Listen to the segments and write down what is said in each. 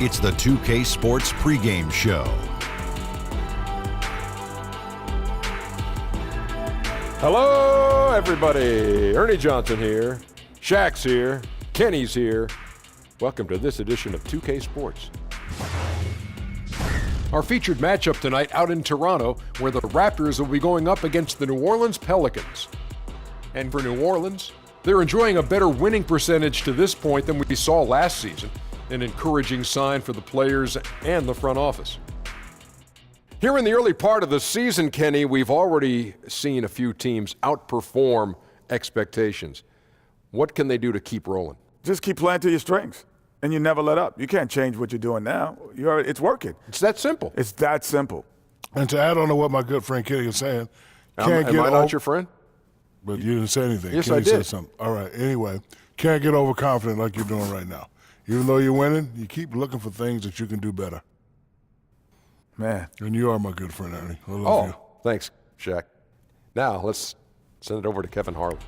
It's the 2K Sports pregame show. Hello, everybody. Ernie Johnson here. Shaq's here. Kenny's here. Welcome to this edition of 2K Sports. Our featured matchup tonight out in Toronto, where the Raptors will be going up against the New Orleans Pelicans. And for New Orleans, they're enjoying a better winning percentage to this point than we saw last season, an encouraging sign for the players and the front office. Here in the early part of the season, Kenny, we've already seen a few teams outperform expectations. What can they do to keep rolling? Just keep playing to your strengths, and you never let up. You can't change what you're doing now. It's working. It's that simple. It's that simple. And to add on to what my good friend Kenny is saying, Am I not your friend? But you didn't say anything. Yes, Kenny I did. said something. All right. Anyway, can't get overconfident like you're doing right now. Even though you're winning, you keep looking for things that you can do better. Man. And you are my good friend, Ernie. I love you. Thanks, Shaq. Now, let's send it over to Kevin Harlan.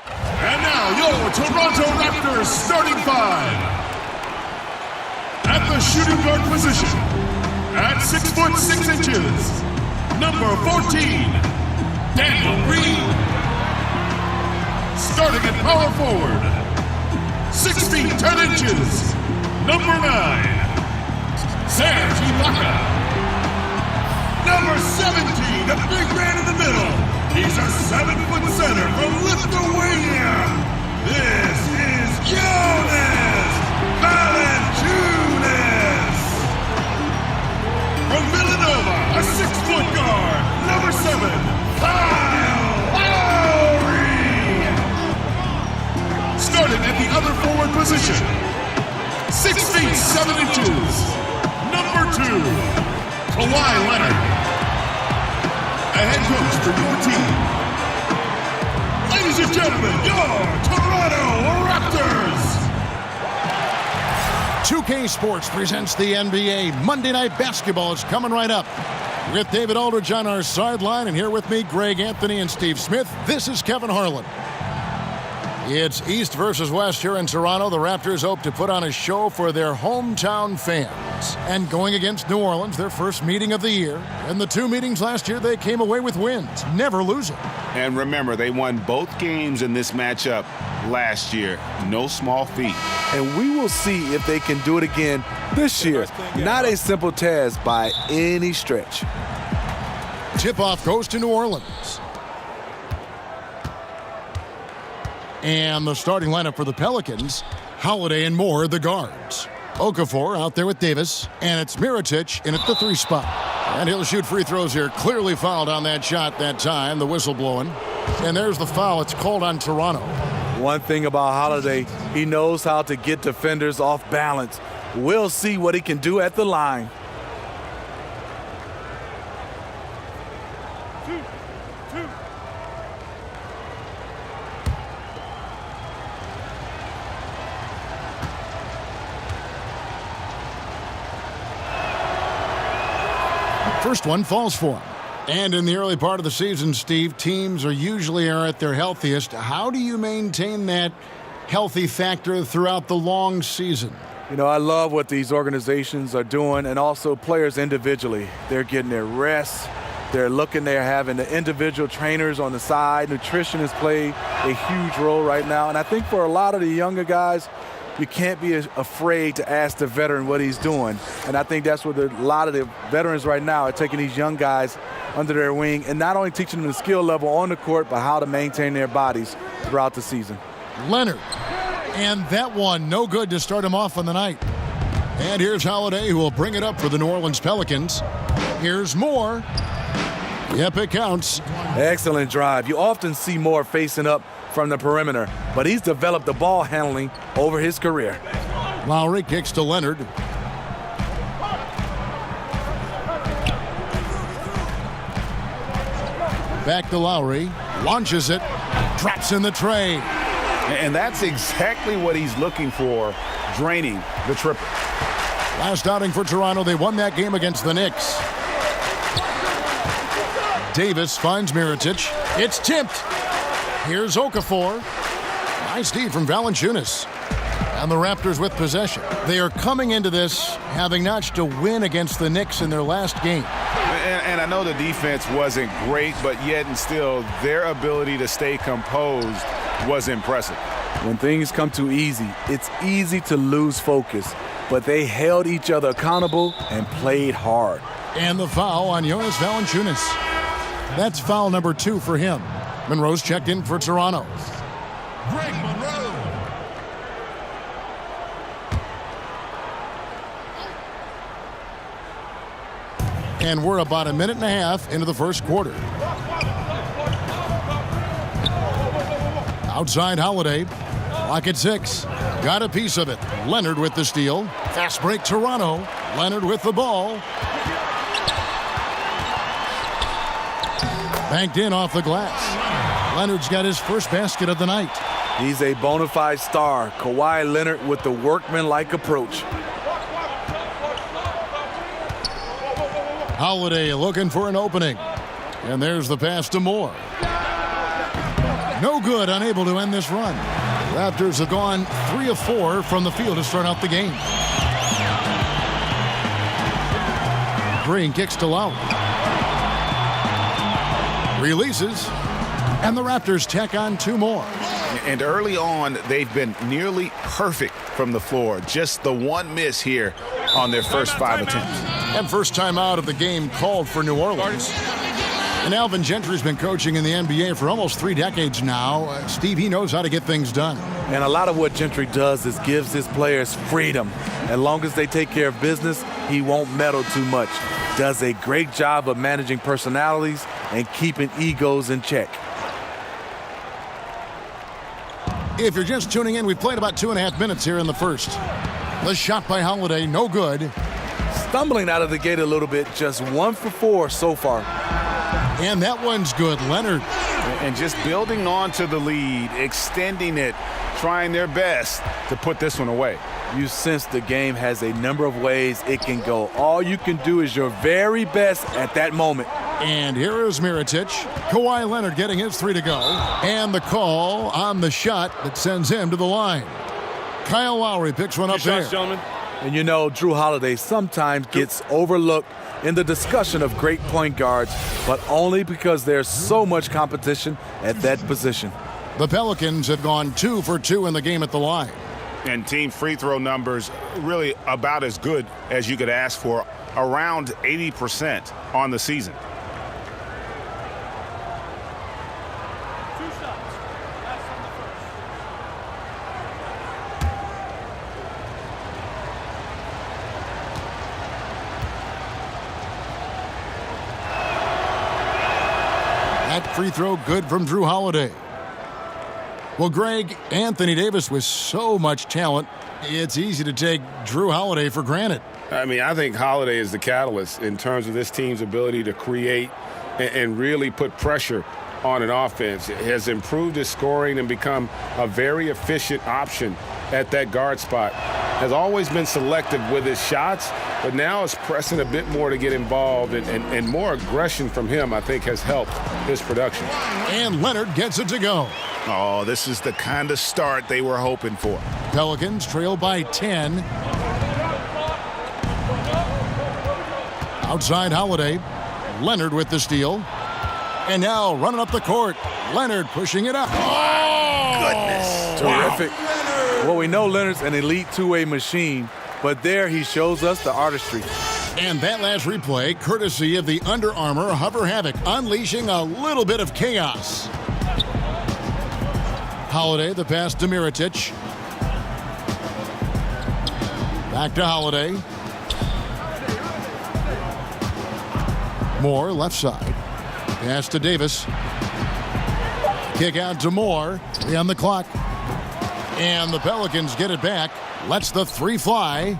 And now, your Toronto Raptors starting five. At the shooting guard position, at 6'6", number 14, Daniel Green. Starting at power forward, 6 feet 10 inches, number 9, Serge Ibaka. Number 17, the big man in the middle. He's a 7-foot center from Lithuania. This is Jonas Valanciunas. From Villanova, a 6-foot guard, number 7, Kyle Lowry. Starting at the other forward position, 6 feet 7 inches, number 2, Kawhi Leonard. A head coach for your team. Ladies and gentlemen, your Toronto Raptors. 2K Sports presents the NBA. Monday Night Basketball is coming right up. With David Aldridge on our sideline, and here with me, Greg Anthony and Steve Smith, this is Kevin Harlan. It's East versus West here in Toronto. The Raptors hope to put on a show for their hometown fans. And going against New Orleans, their first meeting of the year. In the 2 meetings last year, they came away with wins, never losing. And remember, they won both games in this matchup last year. No small feat. And we will see if they can do it again this year. Not a simple task by any stretch. Tip-off goes to New Orleans. And the starting lineup for the Pelicans, Holiday and Moore, the guards. Okafor out there with Davis, and it's Mirotic in at the 3 spot. And he'll shoot free throws here. Clearly fouled on that shot that time, the whistle blowing. And there's the foul. It's called on Toronto. One thing about Holiday, he knows how to get defenders off balance. We'll see what he can do at the line. First one falls for him. And in the early part of the season, Steve, teams are usually at their healthiest. How do you maintain that healthy factor throughout the long season? You know, I love what these organizations are doing, and also players individually. They're getting their rest. They're having the individual trainers on the side. Nutrition has played a huge role right now. And I think for a lot of the younger guys, you can't be afraid to ask the veteran what he's doing. And I think that's what a lot of the veterans right now are taking these young guys under their wing and not only teaching them the skill level on the court, but how to maintain their bodies throughout the season. Leonard. And that one, no good to start him off on the night. And here's Holiday, who will bring it up for the New Orleans Pelicans. Here's Moore. Yep, it counts. Excellent drive. You often see Moore facing up from the perimeter, but he's developed the ball handling over his career. Lowry kicks to Leonard. Back to Lowry. Launches it. Drops in the tray. And that's exactly what he's looking for, draining the triple. Last outing for Toronto, they won that game against the Knicks. Davis finds Mirotic. It's tipped. Here's Okafor. Nice D from Valanciunas. And the Raptors with possession. They are coming into this having notched a win against the Knicks in their last game. And I know the defense wasn't great, but yet and still, their ability to stay composed was impressive. When things come too easy, it's easy to lose focus. But they held each other accountable and played hard. And the foul on Jonas Valanciunas. That's foul number 2 for him. Monroe's checked in for Toronto. Greg Monroe. And we're about a minute and a half into the first quarter. Outside Holiday. Clock at 6. Got a piece of it. Leonard with the steal. Fast break Toronto. Leonard with the ball. Banked in off the glass. Leonard's got his first basket of the night. He's a bona fide star. Kawhi Leonard with the workman-like approach. Holiday looking for an opening. And there's the pass to Moore. No good, unable to end this run. Raptors have gone 3 of 4 from the field to start out the game. Green kicks to Lowry. Releases. And the Raptors tack on 2 more. And early on, they've been nearly perfect from the floor. Just the one miss here on their first 5 attempts. And first time out of the game called for New Orleans. And Alvin Gentry's been coaching in the NBA for almost 3 decades now. Steve, he knows how to get things done. And a lot of what Gentry does is gives his players freedom. As long as they take care of business, he won't meddle too much. Does a great job of managing personalities and keeping egos in check. If you're just tuning in, we've played about 2.5 minutes here in the first. The shot by Holiday, no good. Stumbling out of the gate a little bit, just 1 for 4 so far. And that one's good, Leonard. And just building on to the lead, extending it, trying their best to put this one away. You sense the game has a number of ways it can go. All you can do is your very best at that moment. And here is Mirotic. Kawhi Leonard getting his 3 to go. And the call on the shot that sends him to the line. Kyle Lowry picks one up there. Gentlemen. And you know, Drew Holiday sometimes gets overlooked in the discussion of great point guards, but only because there's so much competition at that position. The Pelicans have gone 2 for 2 in the game at the line. And team free throw numbers really about as good as you could ask for, around 80% on the season. That free throw good from Drew Holiday. Well, Greg, Anthony Davis with so much talent, it's easy to take Drew Holiday for granted. I mean, I think Holiday is the catalyst in terms of this team's ability to create and really put pressure on an offense. It has improved his scoring and become a very efficient option at that guard spot. Has always been selective with his shots, but now is pressing a bit more to get involved, and more aggression from him, I think, has helped his production. And Leonard gets it to go. Oh, this is the kind of start they were hoping for. Pelicans trail by 10. Outside Holiday. Leonard with the steal. And now running up the court. Leonard pushing it up. Oh! Goodness. Terrific. Well, we know Leonard's an elite two-way machine, but there he shows us the artistry. And that last replay, courtesy of the Under Armour Hover Havoc, unleashing a little bit of chaos. Holiday, the pass to Mirotic. Back to Holiday. Moore, left side. Pass to Davis. Kick out to Moore. 3 on the clock. And the Pelicans get it back. Lets the 3 fly.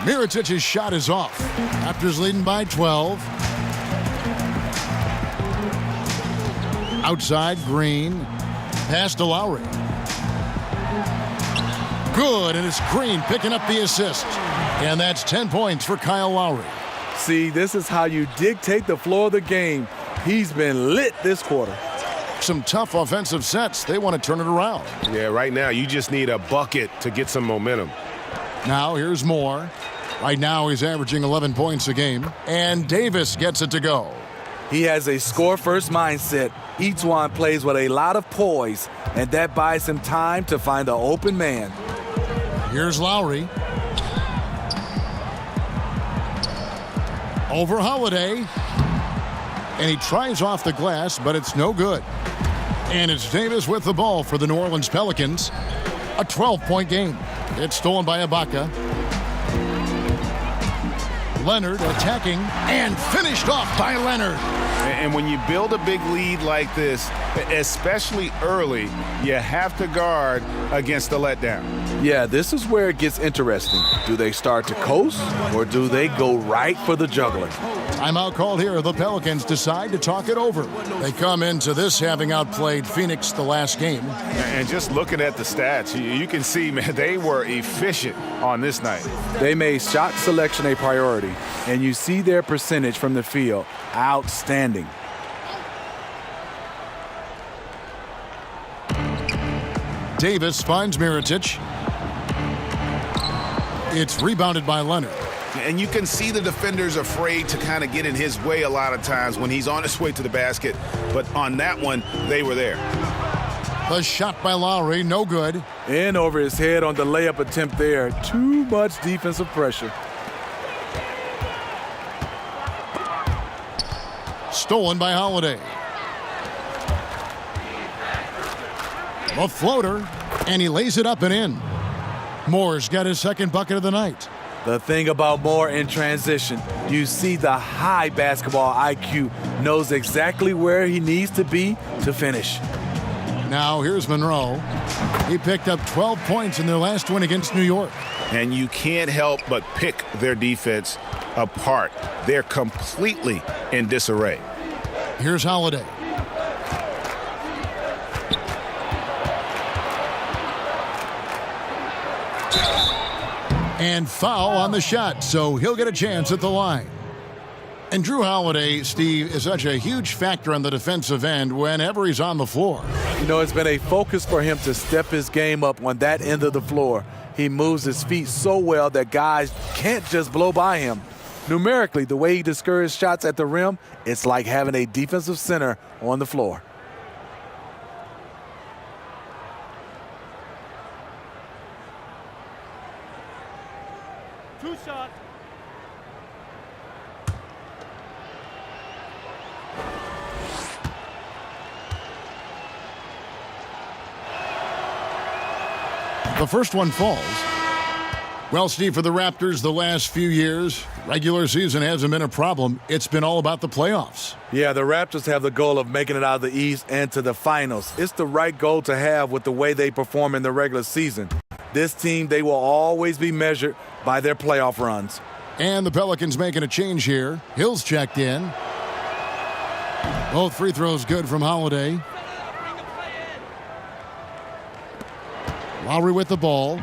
Mirotic's shot is off. Raptors leading by 12. Outside, Green. Pass to Lowry. Good, and it's Green picking up the assist. And that's 10 points for Kyle Lowry. See, this is how you dictate the flow of the game. He's been lit this quarter. Some tough offensive sets. They want to turn it around. Yeah, right now you just need a bucket to get some momentum. Now here's Moore. Right now he's averaging 11 points a game. And Davis gets it to go. He has a score-first mindset. Each one plays with a lot of poise, and that buys him time to find the open man. Here's Lowry. Over Holiday. And he tries off the glass, but it's no good. And it's Davis with the ball for the New Orleans Pelicans. A 12-point game. It's stolen by Ibaka. Leonard attacking and finished off by Leonard. And when you build a big lead like this, especially early, you have to guard against the letdown. Yeah, this is where it gets interesting. Do they start to coast, or do they go right for the juggler? Timeout called here. The Pelicans decide to talk it over. They come into this having outplayed Phoenix the last game. And just looking at the stats, you can see, man, they were efficient on this night. They made shot selection a priority, and you see their percentage from the field. Outstanding. Davis finds Mirotic. It's rebounded by Leonard. And you can see the defenders afraid to kind of get in his way a lot of times when he's on his way to the basket. But on that one, they were there. The shot by Lowry, no good. In over his head on the layup attempt there. Too much defensive pressure. Stolen by Holiday. A floater, and he lays it up and in. Moore's got his second bucket of the night. The thing about Moore in transition, you see the high basketball IQ, knows exactly where he needs to be to finish. Now here's Monroe. He picked up 12 points in their last win against New York. And you can't help but pick their defense apart. They're completely in disarray. Here's Holiday. And foul on the shot, so he'll get a chance at the line. And Drew Holiday, Steve, is such a huge factor on the defensive end whenever he's on the floor. You know, it's been a focus for him to step his game up on that end of the floor. He moves his feet so well that guys can't just blow by him. Numerically, the way he discourages shots at the rim, it's like having a defensive center on the floor. Two shots. The first one falls. Well, Steve, for the Raptors, the last few years, regular season hasn't been a problem. It's been all about the playoffs. Yeah, the Raptors have the goal of making it out of the East and to the finals. It's the right goal to have with the way they perform in the regular season. This team, they will always be measured by their playoff runs. And the Pelicans making a change here. Hill's checked in. Both free throws good from Holiday. Lowry with the ball.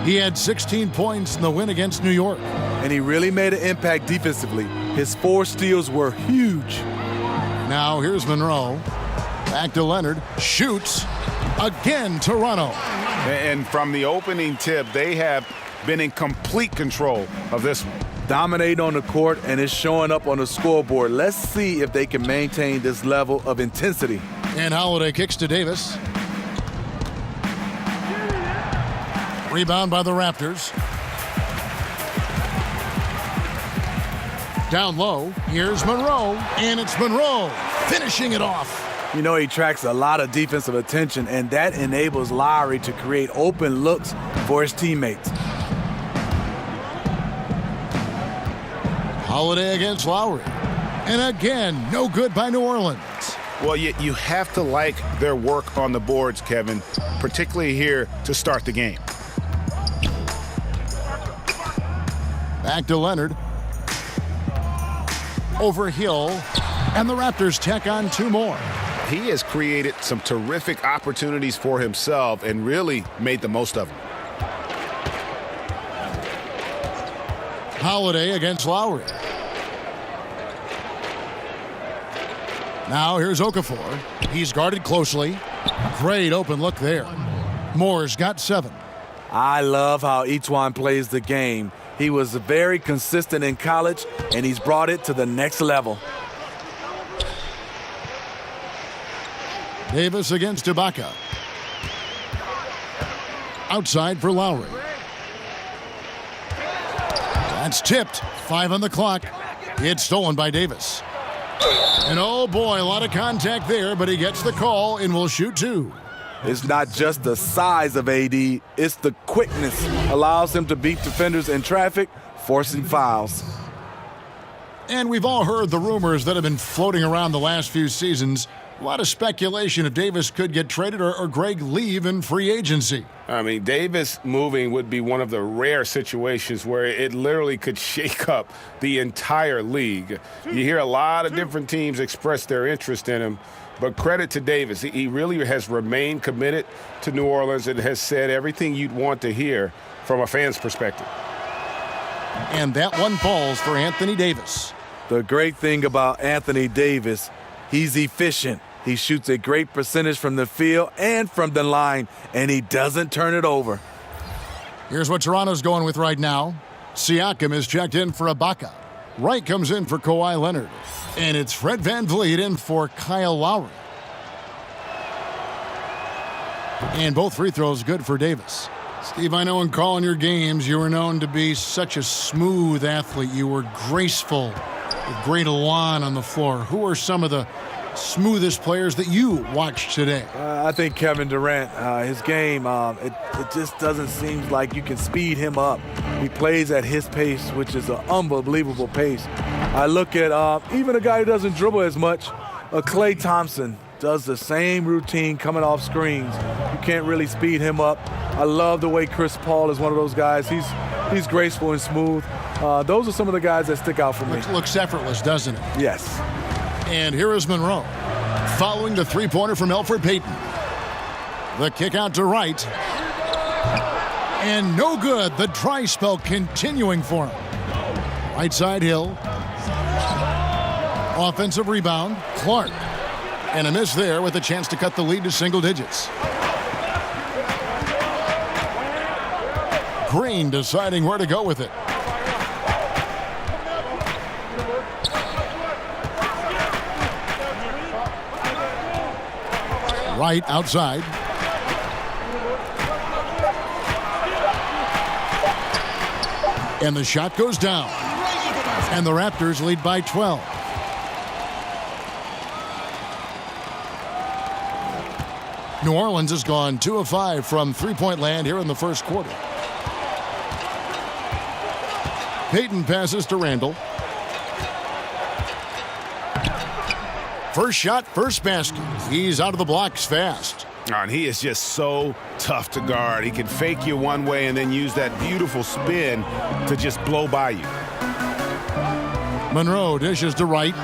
He had 16 points in the win against New York. And he really made an impact defensively. His 4 steals were huge. Now here's Monroe. Back to Leonard. Shoots. Again, Toronto. And from the opening tip, they have been in complete control of this one. Dominate on the court, and it's showing up on the scoreboard. Let's see if they can maintain this level of intensity. And Holiday kicks to Davis. Rebound by the Raptors. Down low, here's Monroe, and it's Monroe finishing it off. You know, he attracts a lot of defensive attention, and that enables Lowry to create open looks for his teammates. Holiday against Lowry. And again, no good by New Orleans. Well, you have to like their work on the boards, Kevin, particularly here to start the game. Back to Leonard. Over Hill. And the Raptors tack on 2 more. He has created some terrific opportunities for himself and really made the most of them. Holiday against Lowry. Now here's Okafor. He's guarded closely. Great open look there. Moore's got 7. I love how each one plays the game. He was very consistent in college, and he's brought it to the next level. Davis against Ibaka. Outside for Lowry. That's tipped. 5 on the clock. It's stolen by Davis. And oh boy, a lot of contact there, but he gets the call and will shoot 2. It's not just the size of AD, it's the quickness. Allows him to beat defenders in traffic, forcing fouls. And we've all heard the rumors that have been floating around the last few seasons. A lot of speculation if Davis could get traded or Greg leave in free agency. I mean, Davis moving would be one of the rare situations where it literally could shake up the entire league. You hear a lot of different teams express their interest in him, but credit to Davis. He really has remained committed to New Orleans and has said everything you'd want to hear from a fan's perspective. And that one falls for Anthony Davis. The great thing about Anthony Davis, he's efficient. He shoots a great percentage from the field and from the line, and he doesn't turn it over. Here's what Toronto's going with right now. Siakam is checked in for Ibaka. Wright comes in for Kawhi Leonard. And it's Fred VanVleet in for Kyle Lowry. And both free throws good for Davis. Steve, I know in calling your games, you were known to be such a smooth athlete. You were graceful, with great elan on the floor. Who are some of the smoothest players that you watched today? I think Kevin Durant, his game, it just doesn't seem like you can speed him up. He plays at his pace, which is an unbelievable pace. I look at even a guy who doesn't dribble as much, Klay Thompson does the same routine coming off screens. You can't really speed him up. I love the way Chris Paul is one of those guys. He's graceful and smooth. Those are some of the guys that stick out for me. Looks effortless, doesn't it? Yes. And here is Monroe, following the three-pointer from Elfrid Payton. The kick out to Wright. And no good. The dry spell continuing for him. Right side Hill. Offensive rebound, Clark. And a miss there with a chance to cut the lead to single digits. Green deciding where to go with it. Right outside. And the shot goes down. And the Raptors lead by 12. New Orleans has gone 2 of 5 from three-point land here in the first quarter. Payton passes to Randall. First shot, first basket. He's out of the blocks fast. And he is just so tough to guard. He can fake you one way and then use that beautiful spin to just blow by you. Monroe dishes to Wright.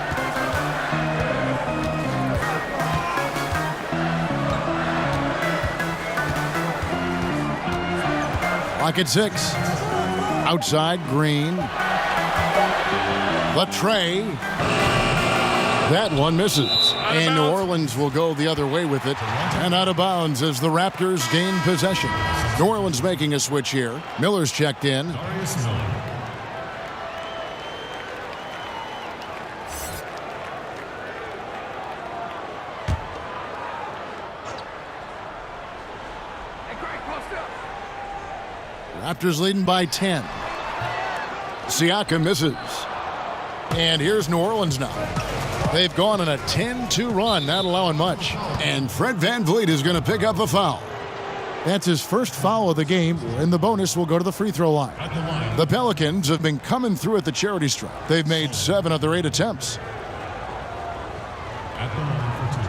Clock at 6. Outside, Green. The tray. That one misses. And New Orleans will go the other way with it. And out of bounds as the Raptors gain possession. New Orleans making a switch here. Miller's checked in. Raptors leading by 10. Siakam misses. And here's New Orleans now. They've gone on a 10-2 run, not allowing much. And Fred VanVleet is going to pick up the foul. That's his first foul of the game, and the bonus will go to the free throw line. The Pelicans have been coming through at the charity stripe. They've made 7 of their 8 attempts. At the line for 2.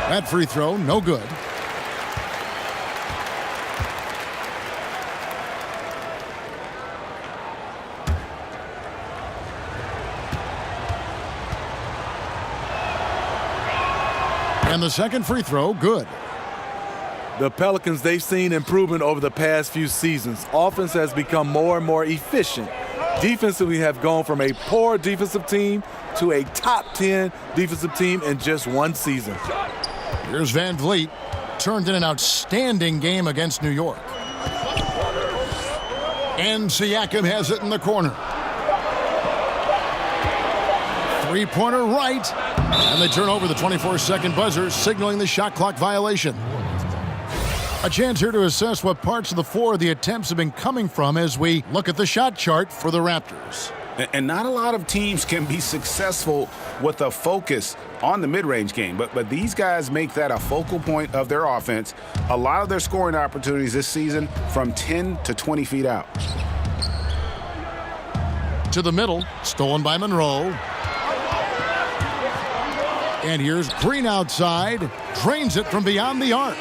That free throw, no good. And the second free throw, good. The Pelicans, they've seen improvement over the past few seasons. Offense has become more and more efficient. Defensively have gone from a poor defensive team to a top 10 defensive team in just one season. Here's Van Vliet. Turned in an outstanding game against New York. And Siakam has it in the corner. Three-pointer right. And they turn over the 24-second buzzer, signaling the shot clock violation. A chance here to assess what parts of the floor the attempts have been coming from as we look at the shot chart for the Raptors. And not a lot of teams can be successful with a focus on the mid-range game, but these guys make that a focal point of their offense. A lot of their scoring opportunities this season from 10 to 20 feet out. To the middle, stolen by Monroe. And here's Green outside, drains it from beyond the arc.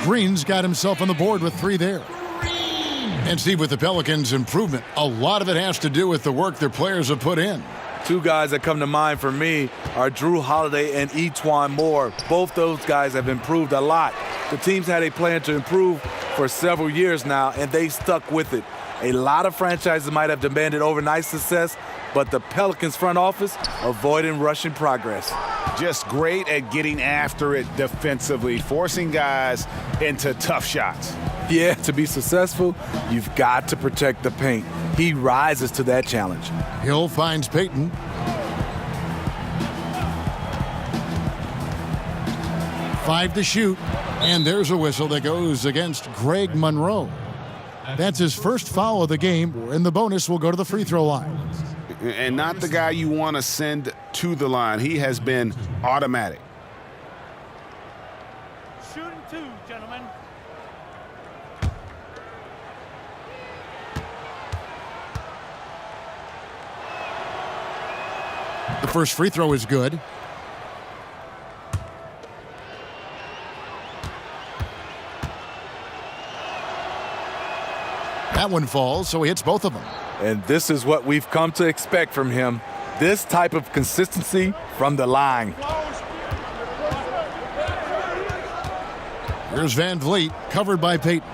Green's got himself on the board with 3 there. And Steve, with the Pelicans' improvement, a lot of it has to do with the work their players have put in. 2 guys that come to mind for me are Drew Holiday and E'Twaun Moore. Both those guys have improved a lot. The team's had a plan to improve for several years now, and they stuck with it. A lot of franchises might have demanded overnight success, but the Pelicans front office avoiding rushing progress. Just great at getting after it defensively, forcing guys into tough shots. Yeah, to be successful, you've got to protect the paint. He rises to that challenge. Hill finds Payton. Five to shoot, and there's a whistle that goes against Greg Monroe. That's his first foul of the game, and the bonus will go to the free throw line. And not the guy you want to send to the line. He has been automatic. Shooting 2, gentlemen. The first free throw is good. That one falls, so he hits both of them. And this is what we've come to expect from him. This type of consistency from the line. Here's Van Vliet, covered by Payton.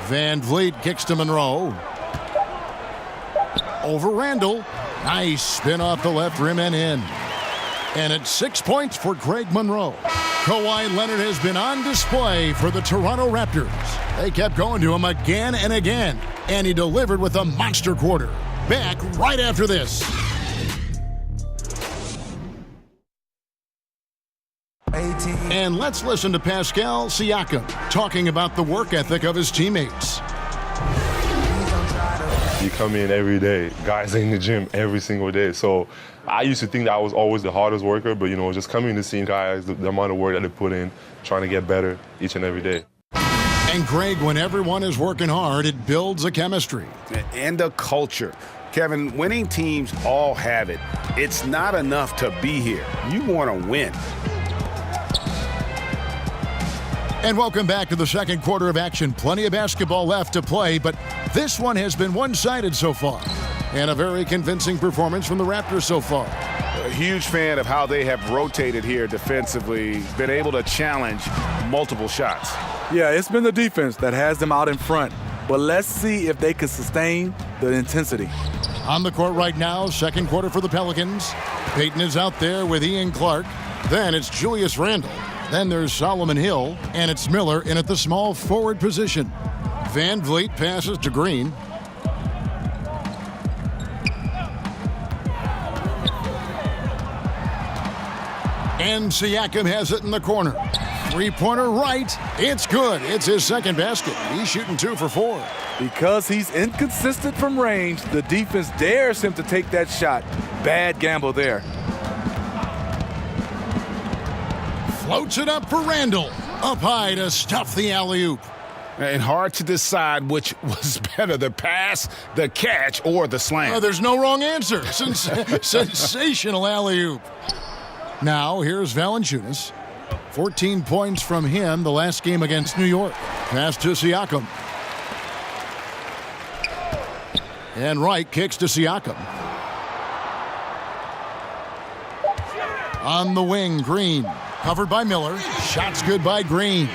Van Vliet kicks to Monroe. Over Randall. Nice spin off the left rim and in. And it's 6 points for Greg Monroe. Kawhi Leonard has been on display for the Toronto Raptors. They kept going to him again and again, and he delivered with a monster quarter. Back right after this. And let's listen to Pascal Siakam talking about the work ethic of his teammates. You come in every day, guys in the gym every single day. So I used to think that I was always the hardest worker, but, just coming to see guys, the amount of work that they put in, trying to get better each and every day. And Greg, when everyone is working hard, it builds a chemistry. And a culture. Kevin, winning teams all have it. It's not enough to be here. You want to win. And welcome back to the second quarter of action. Plenty of basketball left to play, but this one has been one-sided so far. And a very convincing performance from the Raptors so far. A huge fan of how they have rotated here defensively, been able to challenge multiple shots. Yeah, it's been the defense that has them out in front. But let's see if they can sustain the intensity. On the court right now, second quarter for the Pelicans. Payton is out there with Ian Clark. Then it's Julius Randle. Then there's Solomon Hill, and it's Miller in at the small forward position. Van Vliet passes to Green. And Siakam has it in the corner. Three-pointer right. It's good. It's his second basket. He's shooting 2 for 4. Because he's inconsistent from range, the defense dares him to take that shot. Bad gamble there. Floats it up for Randall. Up high to stuff the alley-oop. And hard to decide which was better, the pass, the catch, or the slam. There's no wrong answer. Sensational alley-oop. Now, here's Valanciunas. 14 points from him the last game against New York. Pass to Siakam. And Wright kicks to Siakam. On the wing, Green. Covered by Miller. Shot's good by Green.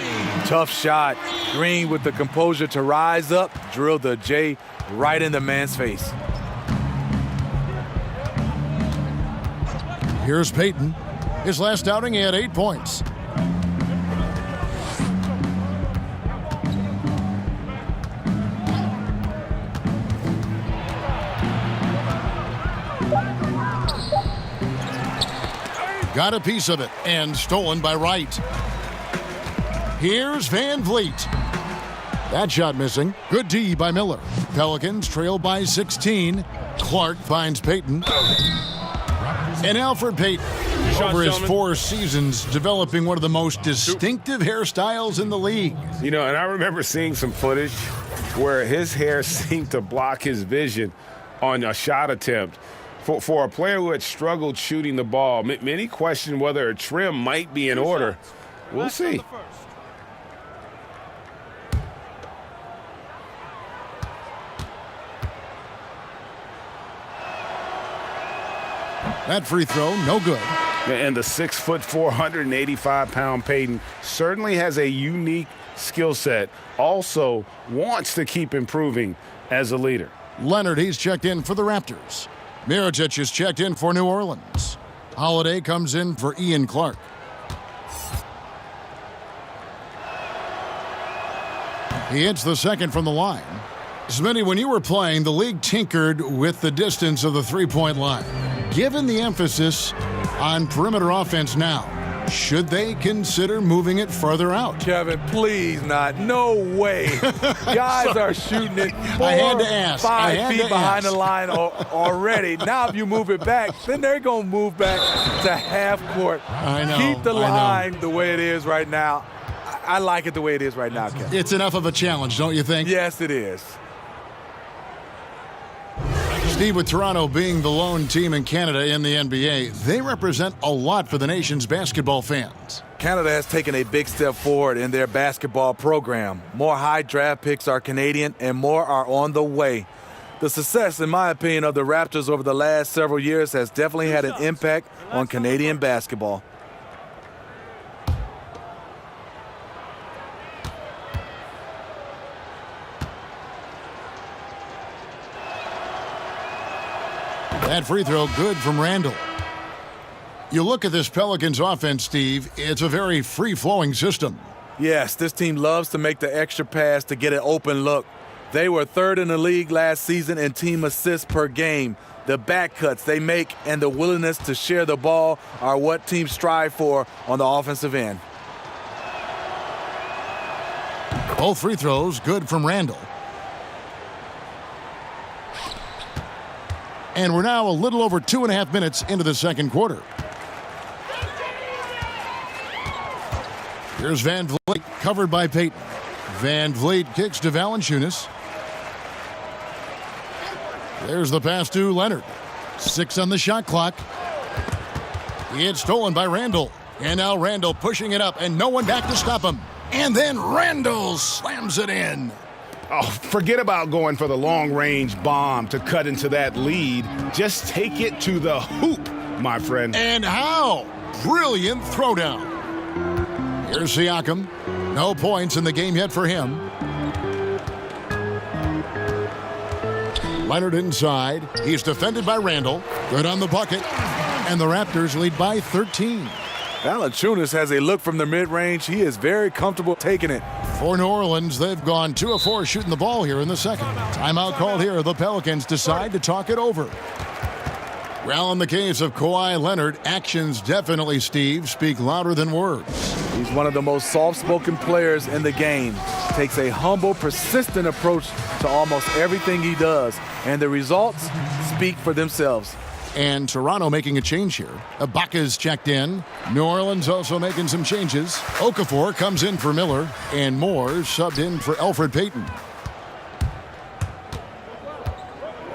Tough shot. Green with the composure to rise up, drill the J right in the man's face. Here's Payton. His last outing, he had 8 points. Got a piece of it and stolen by Wright. Here's Van Vliet. That shot missing. Good D by Miller. Pelicans trail by 16. Clark finds Payton. And Alfred Payton, over his 4 seasons, developing one of the most distinctive hairstyles in the league. You know, and I remember seeing some footage where his hair seemed to block his vision on a shot attempt. For a player who had struggled shooting the ball, many questioned whether a trim might be in order. We'll see. That free throw, no good. And the 6'4", 485-pound Payton certainly has a unique skill set. Also wants to keep improving as a leader. Leonard, he's checked in for the Raptors. Mirotic is checked in for New Orleans. Holiday comes in for Ian Clark. He hits the second from the line. Smitty, when you were playing, the league tinkered with the distance of the three-point line. Given the emphasis on perimeter offense now, should they consider moving it further out? Kevin, please not. No way. Guys are shooting it 5 feet behind the line already. Now if you move it back, then they're going to move back to half court. I know. Keep the line the way it is right now. I like it the way it is right now, Kevin. It's enough of a challenge, don't you think? Yes, it is. Steve, with Toronto being the lone team in Canada in the NBA, they represent a lot for the nation's basketball fans. Canada has taken a big step forward in their basketball program. More high draft picks are Canadian, and more are on the way. The success, in my opinion, of the Raptors over the last several years has definitely had an impact on Canadian basketball. That free throw good from Randall. You look at this Pelicans offense, Steve, it's a very free-flowing system. Yes, this team loves to make the extra pass to get an open look. They were third in the league last season in team assists per game. The back cuts they make and the willingness to share the ball are what teams strive for on the offensive end. Both free throws good from Randall. And we're now a little over 2.5 minutes into the second quarter. Here's Van Vliet, covered by Payton. Van Vliet kicks to Valanciunas. There's the pass to Leonard. 6 on the shot clock. It's stolen by Randall. And now Randall pushing it up, and no one back to stop him. And then Randall slams it in. Oh, forget about going for the long-range bomb to cut into that lead. Just take it to the hoop, my friend. And how? Brilliant throwdown. Here's Siakam. No points in the game yet for him. Leonard inside. He's defended by Randall. Good on the bucket. And the Raptors lead by 13. Valanciunas has a look from the mid-range. He is very comfortable taking it. For New Orleans, they've gone 2 of 4 shooting the ball here in the second. Timeout called here. The Pelicans decide to talk it over. Well, in the case of Kawhi Leonard, actions definitely, Steve, speak louder than words. He's one of the most soft-spoken players in the game. Takes a humble, persistent approach to almost everything he does. And the results speak for themselves. And Toronto making a change here. Ibaka's checked in. New Orleans also making some changes. Okafor comes in for Miller. And Moore subbed in for Alfred Payton.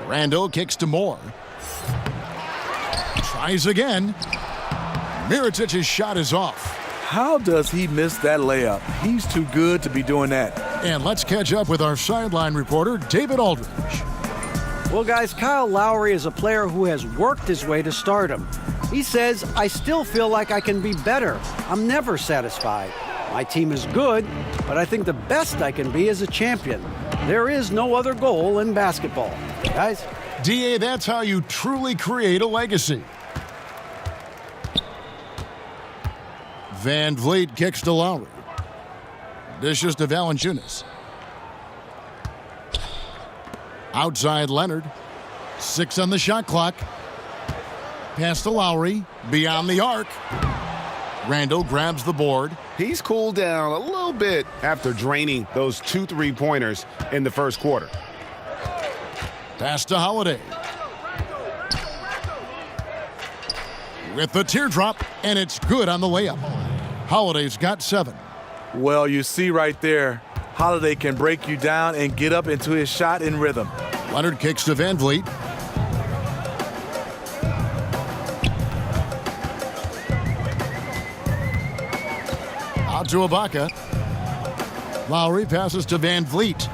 Randall kicks to Moore. Tries again. Mirotic's shot is off. How does he miss that layup? He's too good to be doing that. And let's catch up with our sideline reporter, David Aldridge. Well, guys, Kyle Lowry is a player who has worked his way to stardom. He says, I still feel like I can be better. I'm never satisfied. My team is good, but I think the best I can be is a champion. There is no other goal in basketball. Guys? D.A., that's how you truly create a legacy. Van Vliet kicks to Lowry. Dishes to Valanciunas. Outside Leonard. 6 on the shot clock. Pass to Lowry. Beyond the arc. Randall grabs the board. He's cooled down a little bit after draining those 2 3-pointers in the first quarter. Pass to Holiday. With the teardrop, and it's good on the layup. Holiday's got 7. Well, you see right there, Holiday can break you down and get up into his shot in rhythm. Leonard kicks to Van Vliet. Out to Ibaka. Lowry passes to Van Vliet.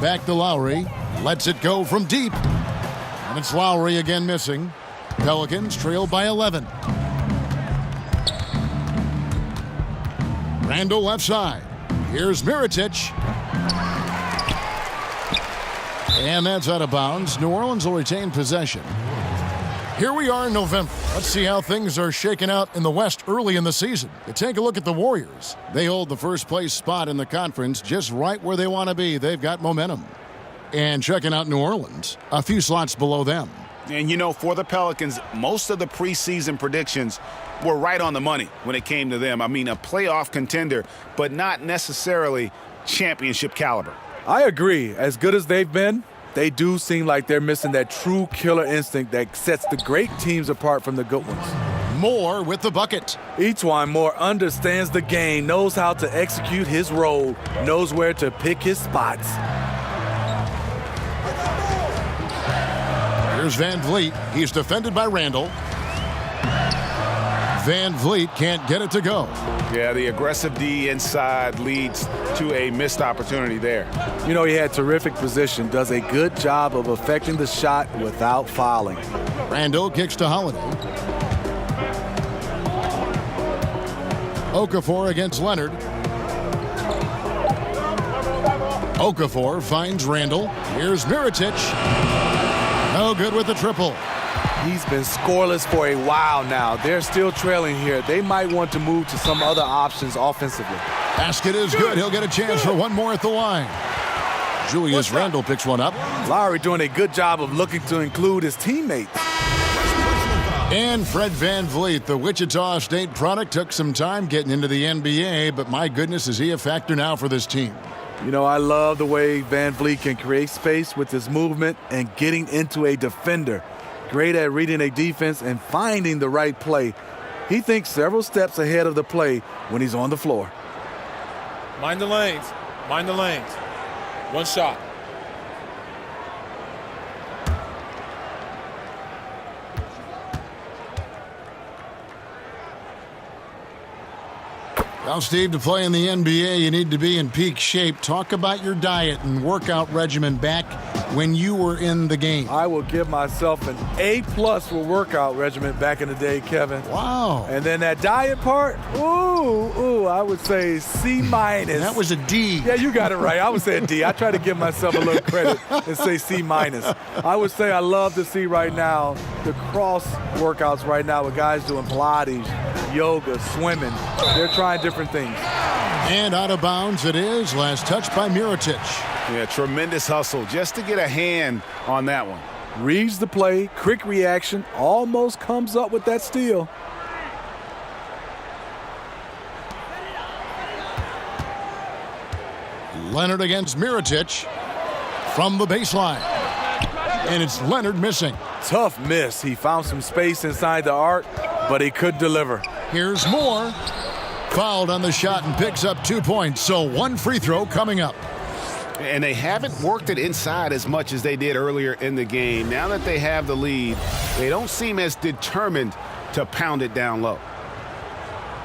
Back to Lowry. Lets it go from deep. And it's Lowry again missing. Pelicans trail by 11. Randall left side. Here's Mirotic. And that's out of bounds. New Orleans will retain possession. Here we are in November. Let's see how things are shaking out in the West early in the season. You take a look at the Warriors. They hold the first place spot in the conference just right where they want to be. They've got momentum. And checking out New Orleans, a few slots below them. And, you know, for the Pelicans, most of the preseason predictions were right on the money when it came to them. I mean, a playoff contender, but not necessarily championship caliber. I agree. As good as they've been, they do seem like they're missing that true killer instinct that sets the great teams apart from the good ones. Moore with the bucket. Each Moore understands the game, knows how to execute his role, knows where to pick his spots. Here's Van Vliet. He's defended by Randall. Van Vliet can't get it to go. Yeah, the aggressive D inside leads to a missed opportunity there. You know, he had terrific position, does a good job of affecting the shot without fouling. Randall kicks to Holiday. Okafor against Leonard. Okafor finds Randall. Here's Mirotic. No good with the triple. He's been scoreless for a while now. They're still trailing here. They might want to move to some other options offensively. Basket is good. He'll get a chance for one more at the line. Julius Randle picks one up. Lowry doing a good job of looking to include his teammates. And Fred Van Vliet, the Wichita State product, took some time getting into the NBA, but my goodness, is he a factor now for this team? You know, I love the way Van Vliet can create space with his movement and getting into a defender. Great at reading a defense and finding the right play. He thinks several steps ahead of the play when he's on the floor. Mind the lanes. Mind the lanes. One shot. Well, Steve, to play in the NBA, you need to be in peak shape. Talk about your diet and workout regimen back when you were in the game. I will give myself an A+ for workout regimen back in the day, Kevin. Wow. And then that diet part, I would say C-. That was a D. Yeah, you got it right. I would say a D. I try to give myself a little credit and say C-. I would say I love to see right now the cross workouts right now with guys doing Pilates, yoga, swimming. They're trying different things. And out of bounds it is. Last touch by Mirotic. Yeah, tremendous hustle just to get a hand on that one. Reads the play, quick reaction, almost comes up with that steal. Leonard against Mirotic from the baseline. And it's Leonard missing. Tough miss. He found some space inside the arc, but he could deliver. Here's Moore. Fouled on the shot and picks up 2 points. So one free throw coming up. And they haven't worked it inside as much as they did earlier in the game. Now that they have the lead, they don't seem as determined to pound it down low.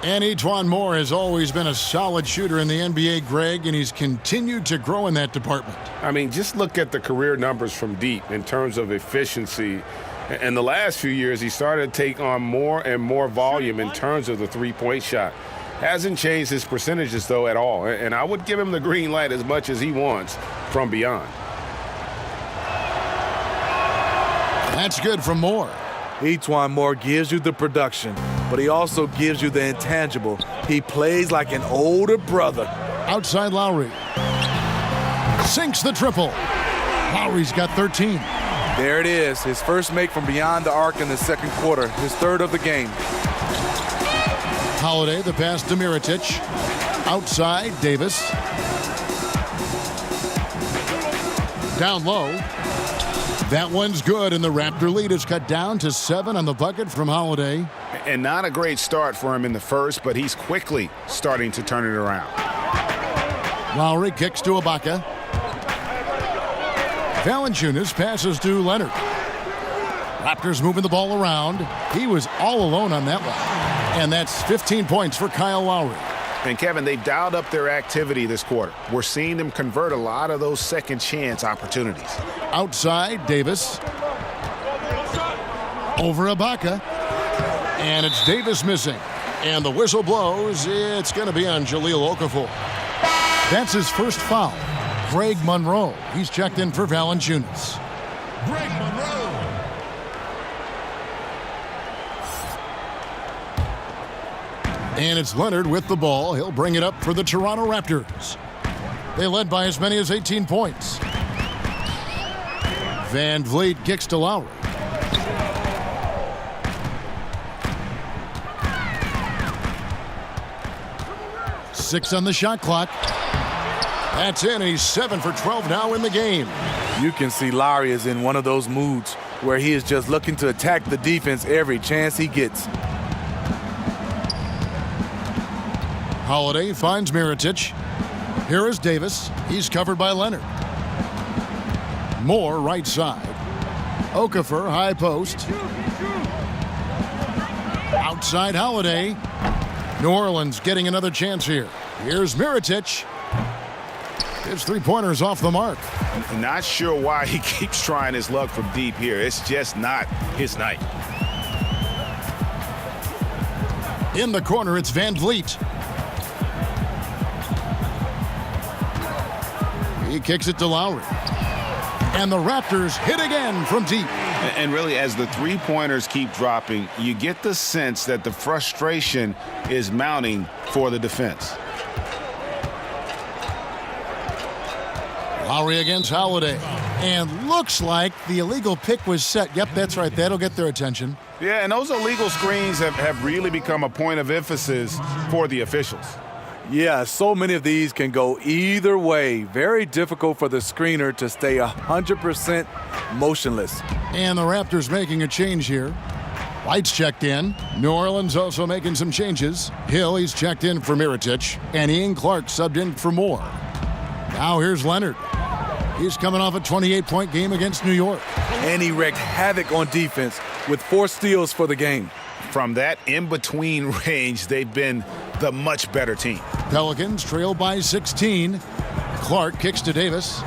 And E'Twaun Moore has always been a solid shooter in the NBA, Greg, and he's continued to grow in that department. I mean, just look at the career numbers from deep in terms of efficiency. And the last few years, he started to take on more and more volume in terms of the three-point shot. Hasn't changed his percentages, though, at all. And I would give him the green light as much as he wants from beyond. That's good from Moore. Etuan Moore gives you the production, but he also gives you the intangible. He plays like an older brother. Outside Lowry. Sinks the triple. Lowry's got 13. There it is, his first make from beyond the arc in the second quarter, his third of the game. Holiday, the pass to Mirotic. Outside, Davis. Down low. That one's good, and the Raptor lead is cut down to 7 on the bucket from Holiday. And not a great start for him in the first, but he's quickly starting to turn it around. Lowry kicks to Ibaka. Valanciunas passes to Leonard. Raptors moving the ball around. He was all alone on that one. And that's 15 points for Kyle Lowry. And Kevin, they've dialed up their activity this quarter. We're seeing them convert a lot of those second chance opportunities. Outside, Davis. Over Ibaka. And it's Davis missing. And the whistle blows. It's going to be on Jahlil Okafor. That's his first foul. Greg Monroe. He's checked in for Valanciunas. Greg Monroe. And it's Leonard with the ball. He'll bring it up for the Toronto Raptors. They led by as many as 18 points. Van Vliet kicks to Lowry. Six on the shot clock. That's in. He's 7 for 12 now in the game. You can see Lowry is in one of those moods where he is just looking to attack the defense every chance he gets. Holiday finds Mirotic. Here is Davis. He's covered by Leonard. Moore right side. Okafor high post. Outside Holiday. New Orleans getting another chance here. Here's Mirotic. His three-pointer's off the mark. Not sure why he keeps trying his luck from deep here. It's just not his night. In the corner, it's Van Vliet. He kicks it to Lowry. And the Raptors hit again from deep. And really, as the three-pointers keep dropping, you get the sense that the frustration is mounting for the defense. Lowry against Holiday. And looks like the illegal pick was set. Yep, that's right. That'll get their attention. Yeah, and those illegal screens have really become a point of emphasis for the officials. Yeah, so many of these can go either way. Very difficult for the screener to stay 100% motionless. And the Raptors making a change here. White's checked in. New Orleans also making some changes. Hill, he's checked in for Mirotic. And Ian Clark subbed in for Moore. Now here's Leonard. He's coming off a 28-point game against New York. And he wreaked havoc on defense with 4 steals for the game. From that in-between range, they've been the much better team. Pelicans trail by 16. Clark kicks to Davis.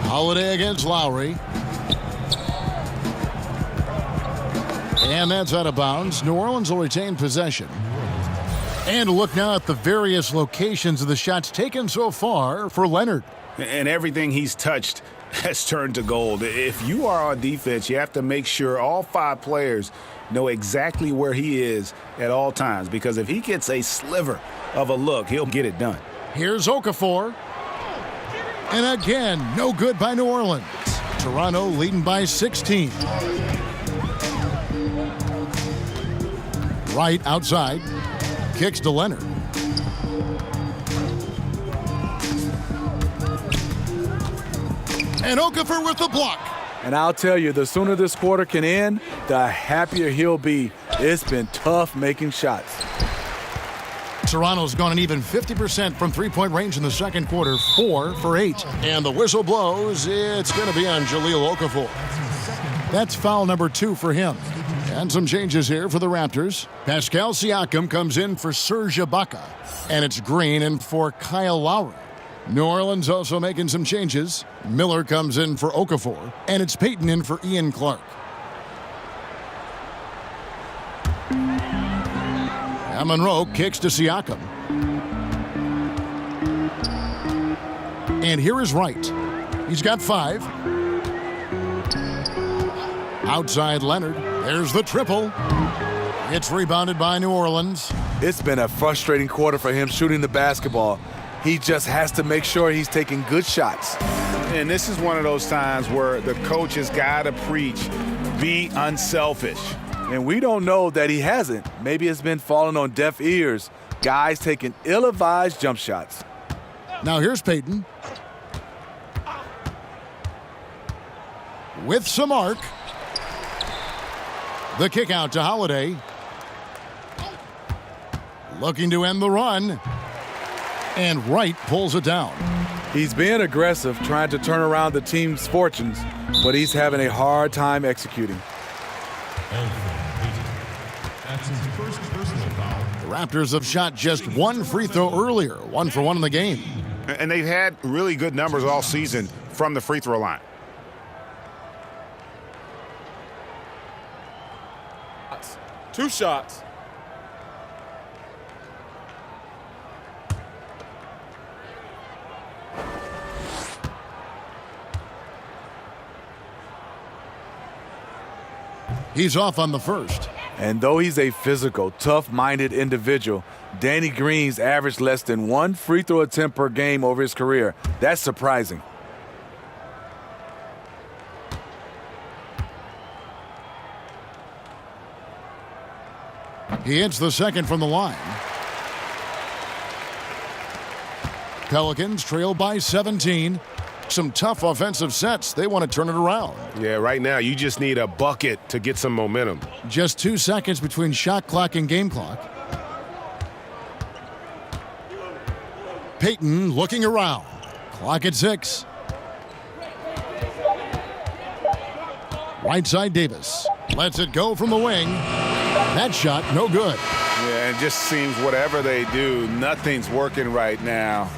Holiday against Lowry. And that's out of bounds. New Orleans will retain possession. And a look now at the various locations of the shots taken so far for Leonard. And everything he's touched has turned to gold. If you are on defense, you have to make sure all 5 players know exactly where he is at all times, because if he gets a sliver of a look, he'll get it done. Here's Okafor. And again, no good by New Orleans. Toronto leading by 16. Right outside. Kicks to Leonard. And Okafor with the block. And I'll tell you, the sooner this quarter can end, the happier he'll be. It's been tough making shots. Toronto's gone an even 50% from three-point range in the second quarter, 4 for 8. And the whistle blows. It's going to be on Jahlil Okafor. That's foul number 2 for him. And some changes here for the Raptors. Pascal Siakam comes in for Serge Ibaka. And it's Green in for Kyle Lowry. New Orleans also making some changes. Miller comes in for Okafor, and it's Payton in for Ian Clark. Monroe kicks to Siakam. And here is Wright. He's got 5. Outside Leonard. There's the triple. It's rebounded by New Orleans. It's been a frustrating quarter for him shooting the basketball. He just has to make sure he's taking good shots. And this is one of those times where the coach has got to preach, be unselfish. And we don't know that he hasn't. Maybe it's been falling on deaf ears. Guys taking ill-advised jump shots. Now here's Payton. With some arc. The kick out to Holiday. Looking to end the run. And Wright pulls it down. He's being aggressive, trying to turn around the team's fortunes, but he's having a hard time executing. That's his first personal foul. The Raptors have shot just 1 free throw earlier, 1 for 1 in the game. And they've had really good numbers all season from the free throw line. Two shots. He's off on the first. And though he's a physical, tough-minded individual, Danny Green's averaged less than 1 free throw attempt per game over his career. That's surprising. He hits the second from the line. Pelicans trail by 17. Some tough offensive sets. They want to turn it around. Yeah, right now you just need a bucket to get some momentum. Just 2 seconds between shot clock and game clock. Payton looking around. Clock at 6. Right side Davis. Lets it go from the wing. That shot no good. Yeah, it just seems whatever they do, nothing's working right now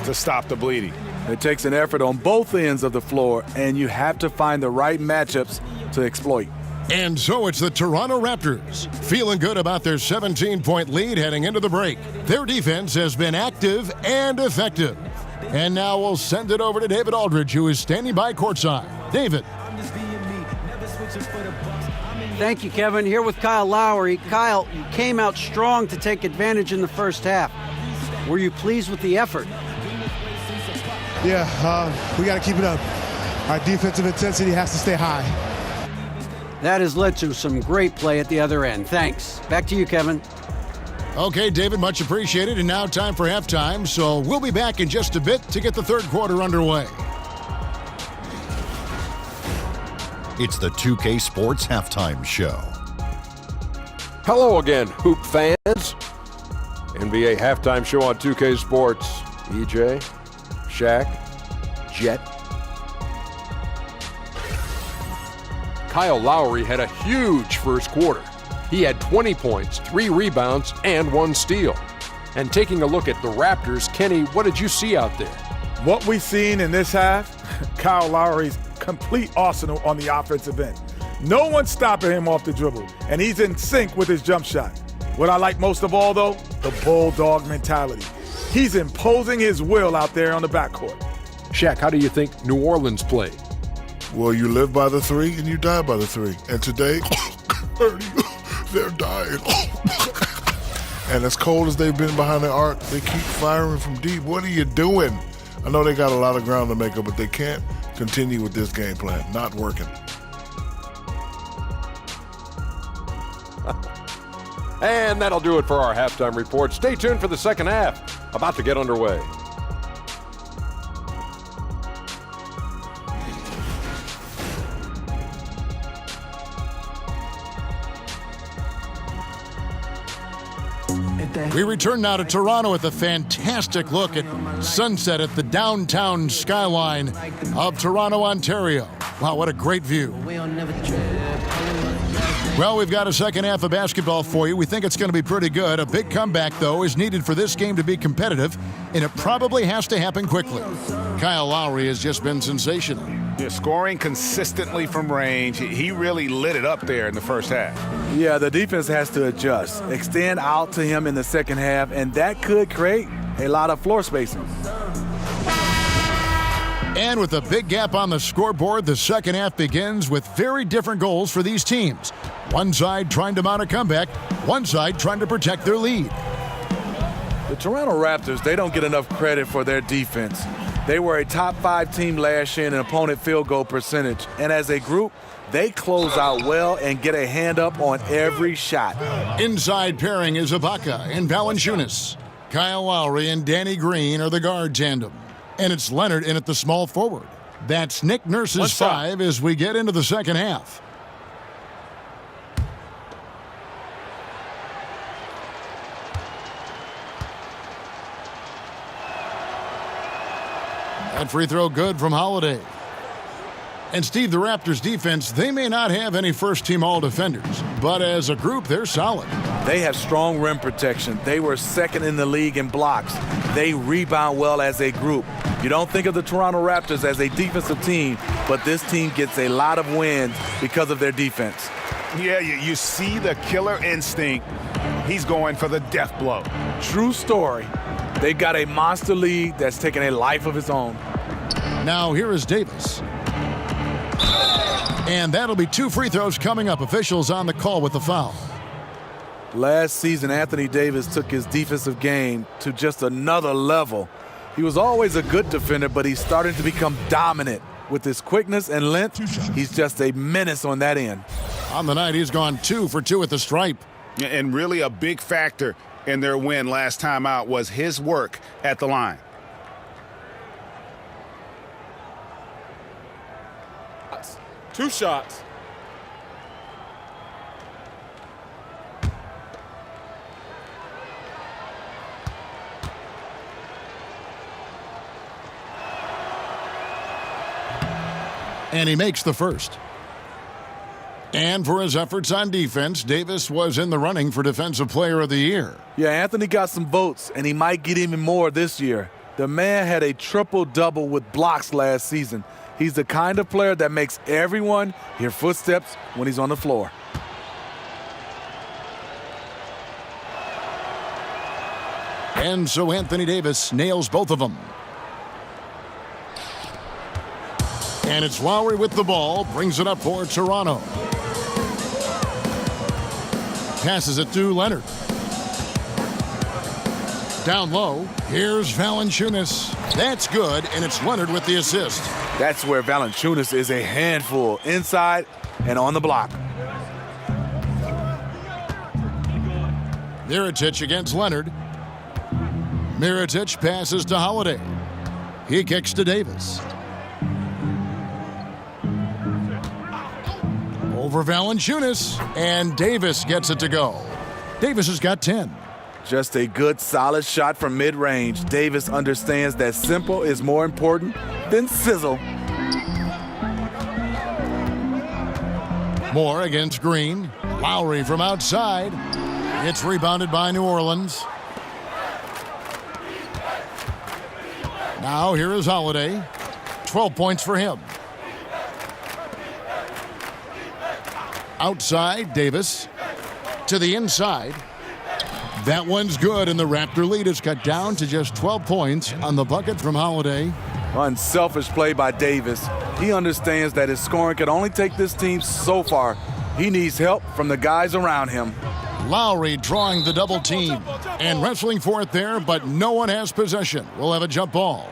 to stop the bleeding. It takes an effort on both ends of the floor, and you have to find the right matchups to exploit. And so it's the Toronto Raptors, feeling good about their 17-point lead heading into the break. Their defense has been active and effective. And now we'll send it over to David Aldridge, who is standing by courtside. David. Thank you, Kevin. Here with Kyle Lowry. Kyle, you came out strong to take advantage in the first half. Were you pleased with the effort? Yeah, we got to keep it up. Our defensive intensity has to stay high. That has led to some great play at the other end. Thanks. Back to you, Kevin. Okay, David, much appreciated. And now time for halftime. So we'll be back in just a bit to get the third quarter underway. It's the 2K Sports Halftime Show. Hello again, Hoop fans. NBA Halftime Show on 2K Sports. EJ, Shaq, Jet. Kyle Lowry had a huge first quarter. He had 20 points, 3 rebounds, and 1 steal. And taking a look at the Raptors, Kenny, what did you see out there? What we've seen in this half, Kyle Lowry's complete arsenal on the offensive end. No one's stopping him off the dribble, and he's in sync with his jump shot. What I like most of all, though, the bulldog mentality. He's imposing his will out there on the backcourt. Shaq, how do you think New Orleans played? Well, you live by the 3 and you die by the 3. And today, they're dying. And as cold as they've been behind the arc, they keep firing from deep. What are you doing? I know they got a lot of ground to make up, but they can't continue with this game plan. Not working. And that'll do it for our halftime report. Stay tuned for the second half. About to get underway. We return now to Toronto with a fantastic look at sunset at the downtown skyline of Toronto, Ontario. Wow, what a great view. Well, we've got a second half of basketball for you. We think it's going to be pretty good. A big comeback, though, is needed for this game to be competitive, and it probably has to happen quickly. Kyle Lowry has just been sensational. Yeah, scoring consistently from range. He really lit it up there in the first half. Yeah, the defense has to adjust, extend out to him in the second half, and that could create a lot of floor spacing. And with a big gap on the scoreboard, the second half begins with very different goals for these teams. One side trying to mount a comeback, one side trying to protect their lead. The Toronto Raptors, they don't get enough credit for their defense. They were a top 5 team last year in opponent field goal percentage. And as a group, they close out well and get a hand up on every shot. Inside pairing is Ibaka and Valanciunas. Kyle Lowry and Danny Green are the guard tandem. And it's Leonard in at the small forward. That's Nick Nurse's 5 as we get into the second half. That free throw good from Holiday. And Steve, the Raptors defense, they may not have any first-team all-defenders, but as a group, they're solid. They have strong rim protection. They were second in the league in blocks. They rebound well as a group. You don't think of the Toronto Raptors as a defensive team, but this team gets a lot of wins because of their defense. Yeah, you see the killer instinct. He's going for the death blow. True story. They've got a monster lead that's taking a life of its own. Now here is Davis. And that'll be 2 free throws coming up. Officials on the call with the foul. Last season, Anthony Davis took his defensive game to just another level. He was always a good defender, but he's starting to become dominant. With his quickness and length, he's just a menace on that end. On the night, he's gone 2 for 2 at the stripe. And really a big factor in their win last time out was his work at the line. Two shots. And he makes the first. And for his efforts on defense, Davis was in the running for Defensive Player of the Year. Yeah, Anthony got some votes, and he might get even more this year. The man had a triple-double with blocks last season. He's the kind of player that makes everyone hear footsteps when he's on the floor. And so Anthony Davis nails both of them. And it's Lowry with the ball, brings it up for Toronto. Passes it to Leonard. Down low, here's Valanciunas. That's good, and it's Leonard with the assist. That's where Valanciunas is a handful, inside and on the block. Mirotic against Leonard. Mirotic passes to Holiday. He kicks to Davis. Over Valanciunas, and Davis gets it to go. Davis has got 10. Just a good, solid shot from mid-range. Davis understands that simple is more important than sizzle. Moore against Green. Lowry from outside. It's rebounded by New Orleans. Now here is Holiday. 12 points for him. Outside, Davis. To the inside. That one's good, and the Raptor lead is cut down to just 12 points on the bucket from Holiday. Unselfish play by Davis. He understands that his scoring can only take this team so far. He needs help from the guys around him. Lowry drawing the double team and wrestling for it there, but no one has possession. We'll have a jump ball.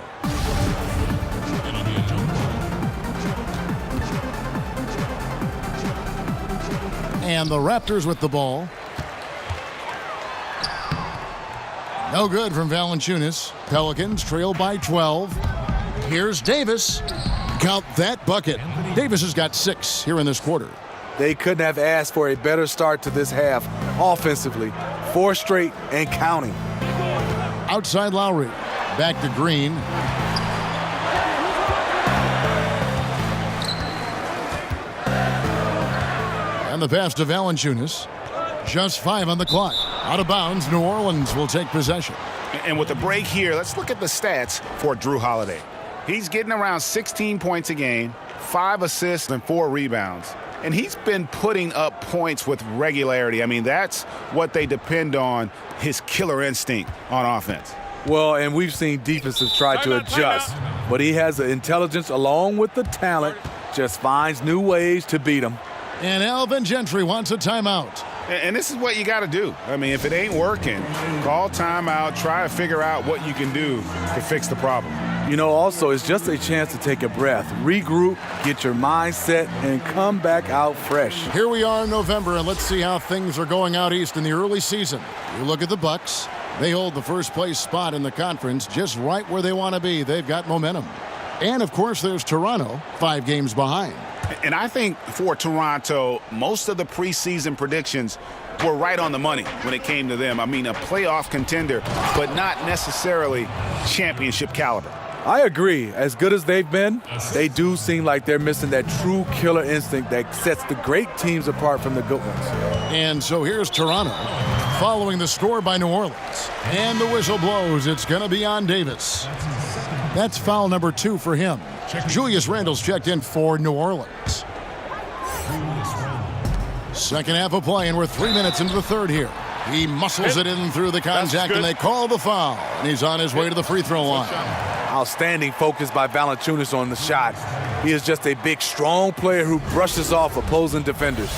And the Raptors with the ball. No good from Valanciunas. Pelicans trail by 12. Here's Davis. Count that bucket. Davis has got 6 here in this quarter. They couldn't have asked for a better start to this half offensively. 4 straight and counting. Outside Lowry. Back to Green. And And the pass to Valanciunas. Just 5 on the clock. Out of bounds, New Orleans will take possession. And with the break here, let's look at the stats for Drew Holiday. He's getting around 16 points a game, 5 assists, and 4 rebounds. And he's been putting up points with regularity. I mean, that's what they depend on, his killer instinct on offense. Well, and we've seen defenses try to adjust, but he has the intelligence along with the talent, just finds new ways to beat them. And Alvin Gentry wants a timeout. And this is what you got to do. I mean, if it ain't working, call timeout, try to figure out what you can do to fix the problem. You know, also, it's just a chance to take a breath, regroup, get your mind set, and come back out fresh. Here we are in November, and let's see how things are going out east in the early season. You look at the Bucks. They hold the first place spot in the conference just right where they want to be. They've got momentum. And, of course, there's Toronto, 5 games behind. And I think for Toronto, most of the preseason predictions were right on the money when it came to them. I mean, a playoff contender, but not necessarily championship caliber. I agree. As good as they've been, they do seem like they're missing that true killer instinct that sets the great teams apart from the good ones. And so here's Toronto, following the score by New Orleans. And the whistle blows. It's going to be on Davis. That's foul number 2 for him. Julius Randle's checked in for New Orleans. Second half of play, and we're 3 minutes into the third here. He muscles it in through the contact, and they call the foul. And he's on his way to the free throw line. Outstanding focus by Valanciunas on the shot. He is just a big, strong player who brushes off opposing defenders.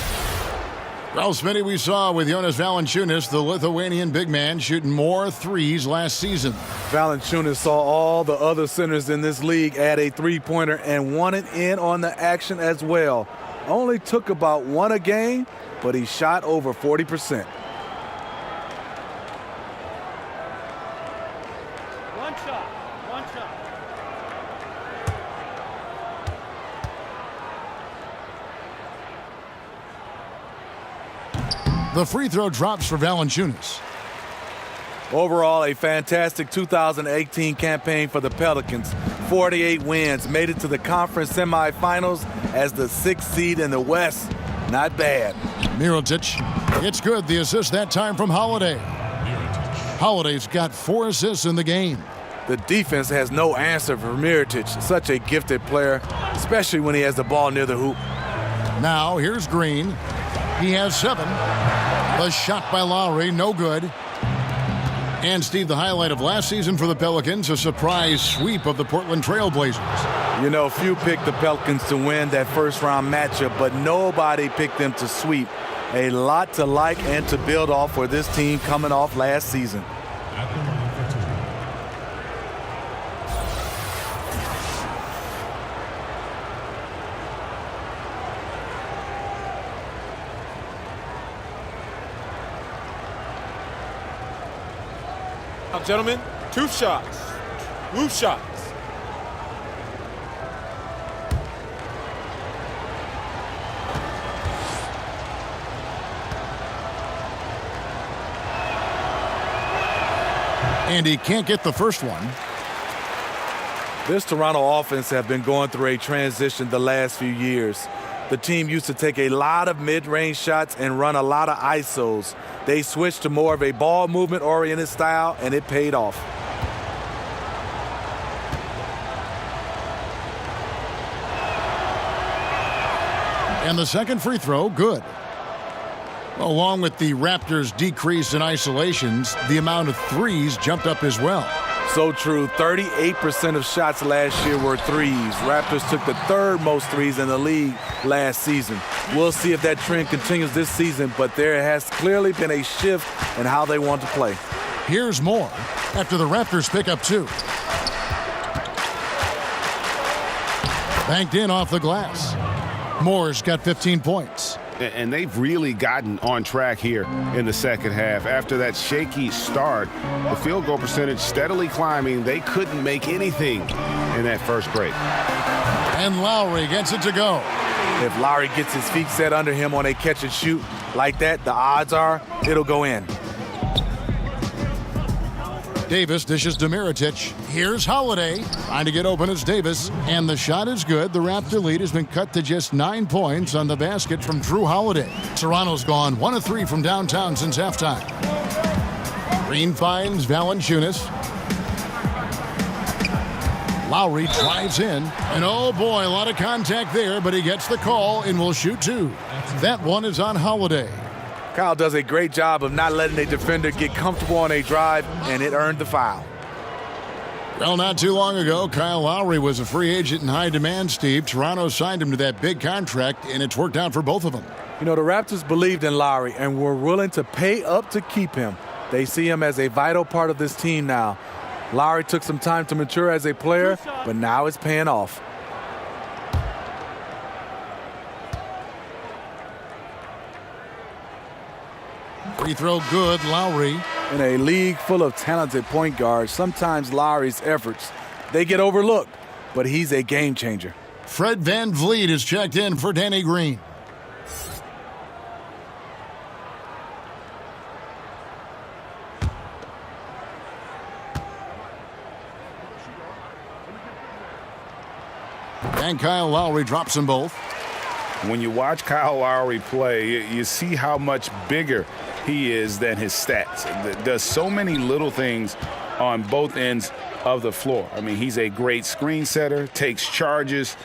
Ralph Smitty, we saw with Jonas Valanciunas, the Lithuanian big man, shooting more threes last season. Valanciunas saw all the other centers in this league add a three-pointer and wanted in on the action as well. Only took about 1 a game, but he shot over 40%. One shot. The free throw drops for Valanciunas. Overall, a fantastic 2018 campaign for the Pelicans. 48 wins, made it to the conference semifinals as the 6th seed in the West. Not bad. Mirotic, it's good. The assist that time from Holiday. Holiday's got 4 assists in the game. The defense has no answer for Mirotic. Such a gifted player, especially when he has the ball near the hoop. Now, here's Green. He has 7. The shot by Lowry, no good. And, Steve, the highlight of last season for the Pelicans, a surprise sweep of the Portland Trail Blazers. You know, few picked the Pelicans to win that first-round matchup, but nobody picked them to sweep. A lot to like and to build off for this team coming off last season. Now, gentlemen, 2 shots. 2 shots. And he can't get the first one. This Toronto offense have been going through a transition the last few years. The team used to take a lot of mid-range shots and run a lot of ISOs. They switched to more of a ball movement-oriented style, and it paid off. And the second free throw, good. Along with the Raptors' decrease in isolations, the amount of threes jumped up as well. So true. 38% of shots last year were threes. Raptors took the 3rd most threes in the league last season. We'll see if that trend continues this season, but there has clearly been a shift in how they want to play. Here's more after the Raptors pick up 2. Banked in off the glass. Moore's got 15 points. And they've really gotten on track here in the second half. After that shaky start, the field goal percentage steadily climbing. They couldn't make anything in that first break. And Lowry gets it to go. If Lowry gets his feet set under him on a catch and shoot like that, the odds are it'll go in. Davis dishes to Mirotic. Here's Holiday trying to get open as Davis, and the shot is good. The Raptor lead has been cut to just 9 points on the basket from Drew Holiday. Toronto's gone 1 of 3 from downtown since halftime. Green finds Valanciunas. Lowry drives in, and oh boy, a lot of contact there, but he gets the call and will shoot 2. That one is on Holiday. Kyle does a great job of not letting a defender get comfortable on a drive, and it earned the foul. Well, not too long ago, Kyle Lowry was a free agent in high demand, Steve. Toronto signed him to that big contract, and it's worked out for both of them. You know, the Raptors believed in Lowry and were willing to pay up to keep him. They see him as a vital part of this team now. Lowry took some time to mature as a player, but now it's paying off. Free throw good, Lowry. In a league full of talented point guards, sometimes Lowry's efforts, they get overlooked, but he's a game changer. Fred VanVleet is checked in for Danny Green. And Kyle Lowry drops them both. When you watch Kyle Lowry play, you see how much bigger he is than his stats. Does so many little things on both ends of the floor. I mean, he's a great screen setter, takes charges,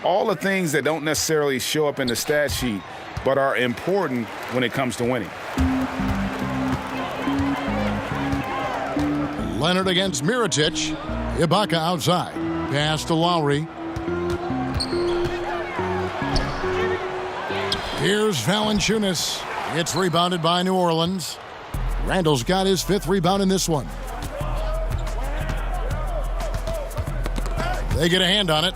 all the things that don't necessarily show up in the stat sheet, but are important when it comes to winning. Leonard against Mirotic. Ibaka outside. Pass to Lowry. Here's Valanciunas. It's rebounded by New Orleans. Randall's got his 5th rebound in this one. They get a hand on it.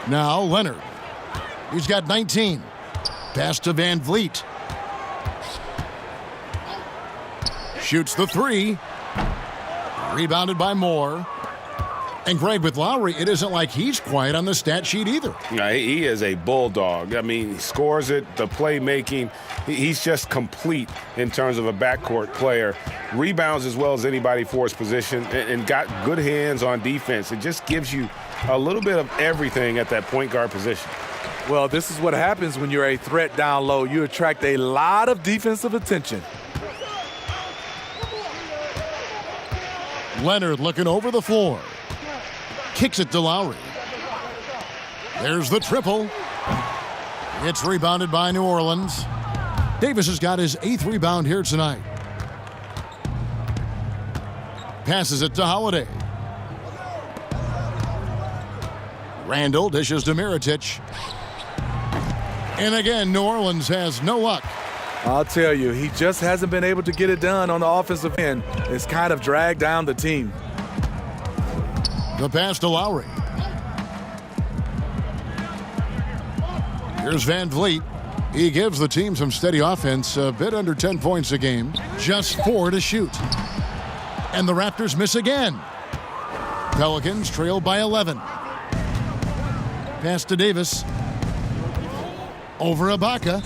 Now Leonard. He's got 19. Pass to VanVleet. Shoots the 3. Rebounded by Moore. And Greg, with Lowry, it isn't like he's quiet on the stat sheet either. Yeah, he is a bulldog. I mean, he scores it, the playmaking. He's just complete in terms of a backcourt player. Rebounds as well as anybody for his position and got good hands on defense. It just gives you a little bit of everything at that point guard position. Well, this is what happens when you're a threat down low. You attract a lot of defensive attention. Leonard looking over the floor. Kicks it to Lowry. There's the triple. It's rebounded by New Orleans. Davis has got his 8th rebound here tonight. Passes it to Holiday. Randall dishes to Mirotic. And again, New Orleans has no luck. I'll tell you, he just hasn't been able to get it done on the offensive end. It's kind of dragged down the team. The pass to Lowry. Here's VanVleet. He gives the team some steady offense, a bit under 10 points a game. Just 4 to shoot. And the Raptors miss again. Pelicans trail by 11. Pass to Davis. Over Ibaka.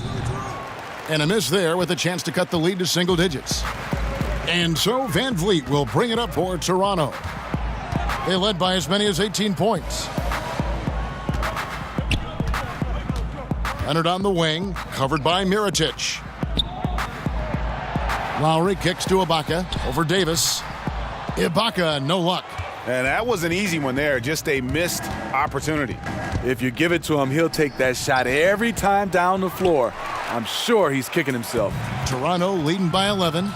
And a miss there with a chance to cut the lead to single digits. And so VanVleet will bring it up for Toronto. They led by as many as 18 points. Leonard on the wing, covered by Mirotic. Lowry kicks to Ibaka, over Davis. Ibaka, no luck. And that was an easy one there, just a missed opportunity. If you give it to him, he'll take that shot every time down the floor. I'm sure he's kicking himself. Toronto leading by 11.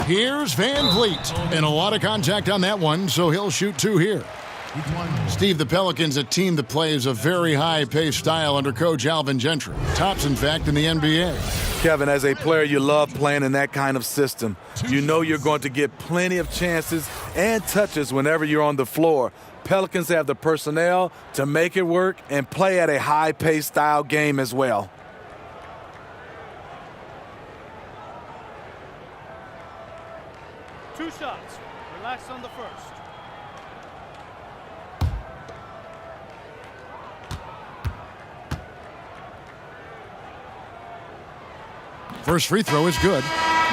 Here's VanVleet. And a lot of contact on that one, so he'll shoot 2 here. Steve, the Pelicans, a team that plays a very high-paced style under coach Alvin Gentry. Tops, in fact, in the NBA. Kevin, as a player, you love playing in that kind of system. You know you're going to get plenty of chances and touches whenever you're on the floor. Pelicans have the personnel to make it work and play at a high-paced style game as well. Two shots. Relax on the first. First free throw is good.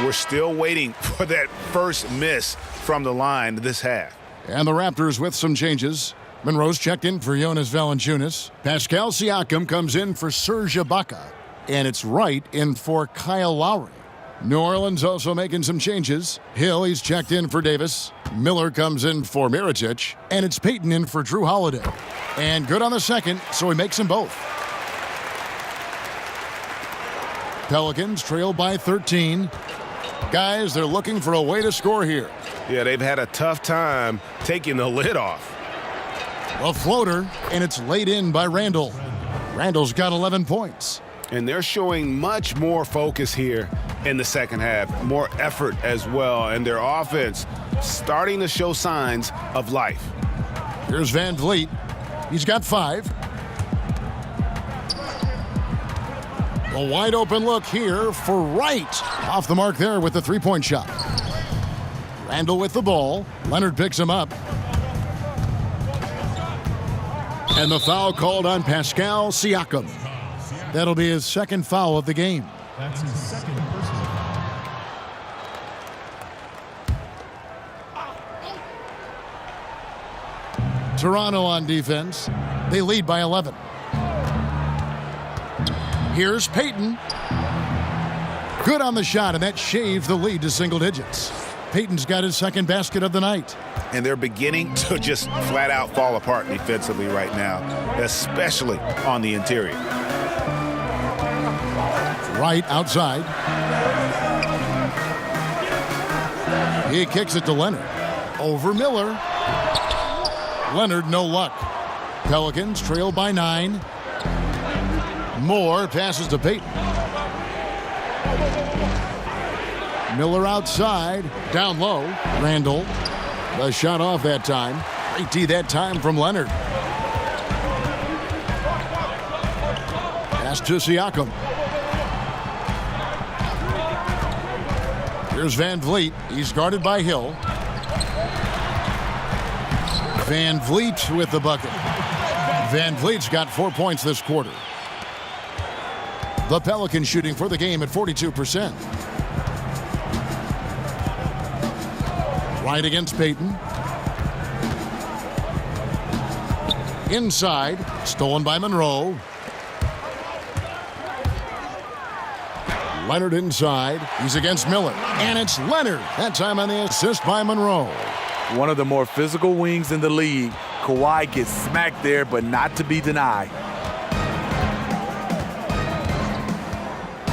We're still waiting for that first miss from the line this half. And the Raptors with some changes. Monroe's checked in for Jonas Valanciunas. Pascal Siakam comes in for Serge Ibaka. And it's Wright in for Kyle Lowry. New Orleans also making some changes. Hill, he's checked in for Davis. Miller comes in for Mirotic. And it's Payton in for Drew Holiday. And good on the second, so he makes them both. Pelicans trail by 13. Guys, they're looking for a way to score here. Yeah, they've had a tough time taking the lid off. A floater, and it's laid in by Randall. Randall's got 11 points. And they're showing much more focus here in the second half, more effort as well, and their offense starting to show signs of life. Here's Van Vliet. He's got 5. A wide open look here for Wright. Off the mark there with the three-point shot. Randall with the ball. Leonard picks him up. And the foul called on Pascal Siakam. That'll be his second foul of the game. That's his second personal. Toronto on defense. They lead by 11. Here's Payton. Good on the shot, and that shaved the lead to single digits. Payton's got his second basket of the night. And they're beginning to just flat out fall apart defensively right now, especially on the interior. Right outside. He kicks it to Leonard. Over Miller. Leonard, no luck. Pelicans trail by 9. Moore passes to Payton. Miller outside. Down low. Randall. The shot off that time. Great D that time from Leonard. Pass to Siakam. Here's Van Vliet. He's guarded by Hill. Van Vliet with the bucket. Van Vliet's got 4 points this quarter. The Pelicans shooting for the game at 42%. Right against Payton. Inside. Stolen by Monroe. Leonard inside. He's against Miller. And it's Leonard. That time on the assist by Monroe. One of the more physical wings in the league. Kawhi gets smacked there, but not to be denied.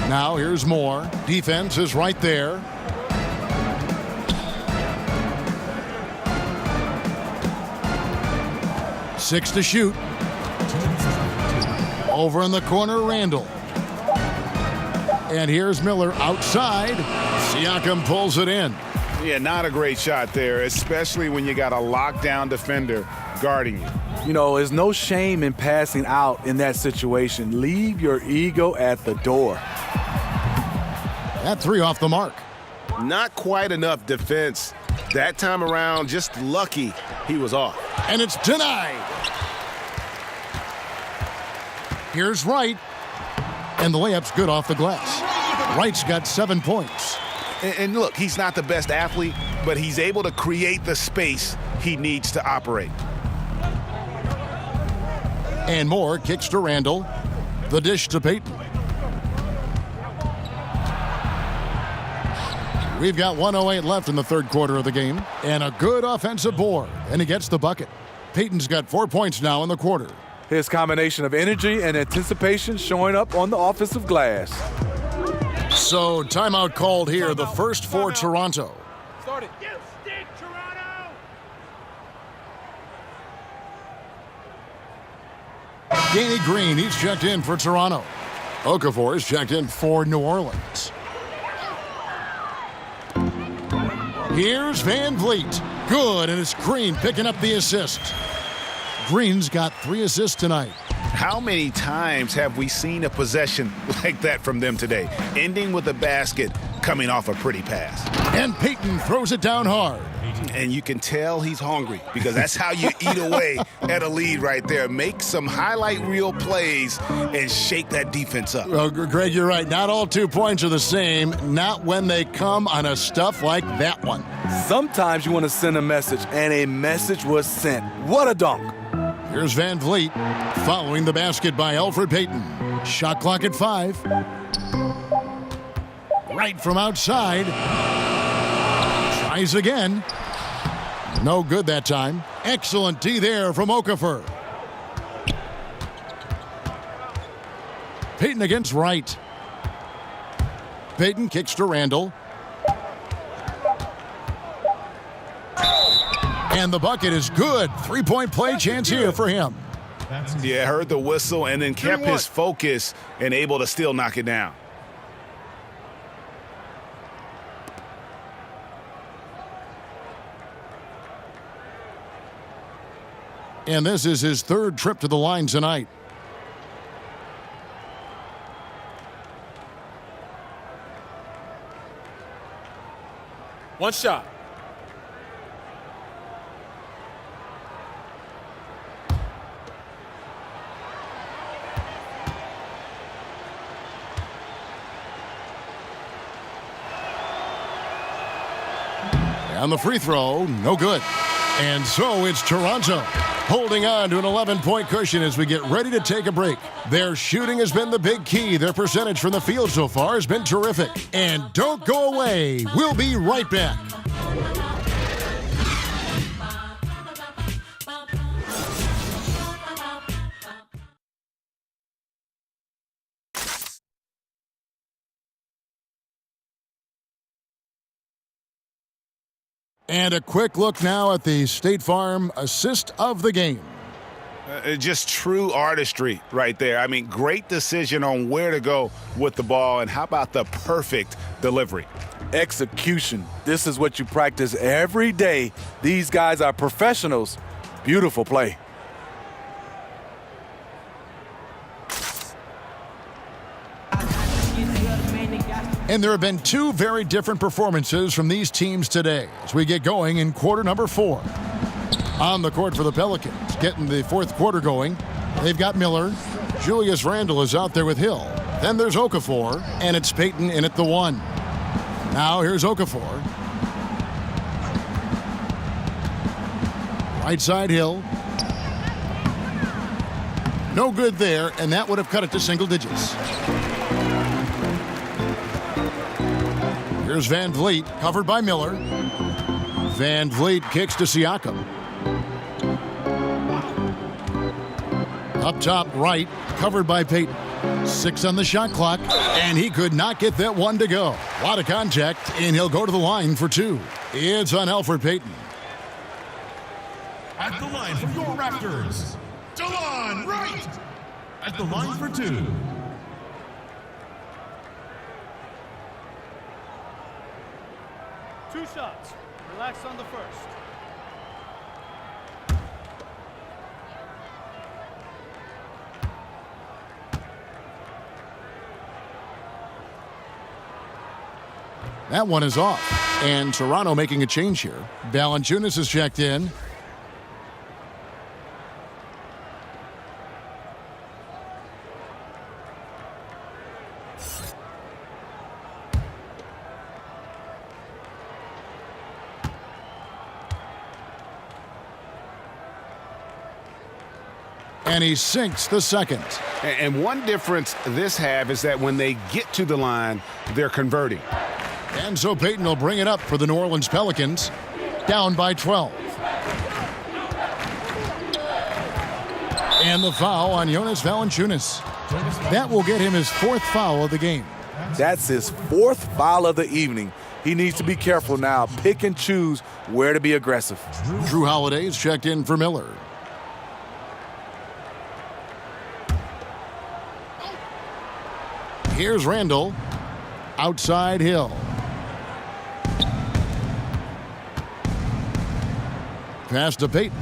Now here's Moore. Defense is right there. Six to shoot. Over in the corner, Randall. And here's Miller outside. Siakam pulls it in. Yeah, not a great shot there, especially when you got a lockdown defender guarding you. You know, there's no shame in passing out in that situation. Leave your ego at the door. That 3 off the mark. Not quite enough defense that time around. Just lucky he was off. And it's denied. Here's Wright. And the layup's good off the glass. Wright's got 7 points. And look, he's not the best athlete, but he's able to create the space he needs to operate. And Moore kicks to Randall. The dish to Payton. We've got 1:08 left in the third quarter of the game. And a good offensive board. And he gets the bucket. Payton's got 4 points now in the quarter. His combination of energy and anticipation showing up on the offensive glass. So timeout called here, the first for Toronto. Start it. You stink, Toronto! Danny Green, he's checked in for Toronto. Okafor is checked in for New Orleans. Here's Van Vliet. Good, and it's Green picking up the assist. Green's got 3 assists tonight. How many times have we seen a possession like that from them today? Ending with a basket, coming off a pretty pass. And Payton throws it down hard. And you can tell he's hungry because that's how you eat away at a lead right there. Make some highlight reel plays and shake that defense up. Well, Greg, you're right. Not all 2 points are the same. Not when they come on a stuff like that one. Sometimes you want to send a message, and a message was sent. What a dunk. Here's Van Vliet following the basket by Elfrid Payton. Shot clock at 5. Right from outside. Tries again. No good that time. Excellent D there from Okafor. Payton against Wright. Payton kicks to Randall. And the bucket is good. 3-point play chance here for him. Yeah, heard the whistle and then kept his focus and able to still knock it down. And this is his 3rd trip to the line tonight. One shot. And the free throw, no good. And so it's Toronto holding on to an 11-point cushion as we get ready to take a break. Their shooting has been the big key. Their percentage from the field so far has been terrific. And don't go away. We'll be right back. And a quick look now at the State Farm assist of the game. Just true artistry right there. I mean, great decision on where to go with the ball, and how about the perfect delivery? Execution. This is what you practice every day. These guys are professionals. Beautiful play. And there have been 2 very different performances from these teams today as we get going in quarter number 4. On the court for the Pelicans, getting the 4th quarter going, they've got Miller. Julius Randle is out there with Hill. Then there's Okafor, and it's Payton in at the 1. Now here's Okafor. Right side Hill. No good there, and that would have cut it to single digits. Here's Van Vliet, covered by Miller. Van Vliet kicks to Siakam. Up top right, covered by Payton. 6 on the shot clock, and he could not get that one to go. A lot of contact, and he'll go to the line for 2. It's on Elfrid Payton. At the line for your Raptors, DeLon Wright. At the line for 2. Two shots. Relax on the first. That one is off. And Toronto making a change here. Valanciunas is checked in. And he sinks the second. And one difference this half is that when they get to the line, they're converting. And so Payton will bring it up for the New Orleans Pelicans, down by 12. And the foul on Jonas Valanciunas. That will get him his 4th foul of the game. That's his 4th foul of the evening. He needs to be careful now. Pick and choose where to be aggressive. Drew Holiday is checked in for Miller. Here's Randall. Outside Hill. Pass to Payton.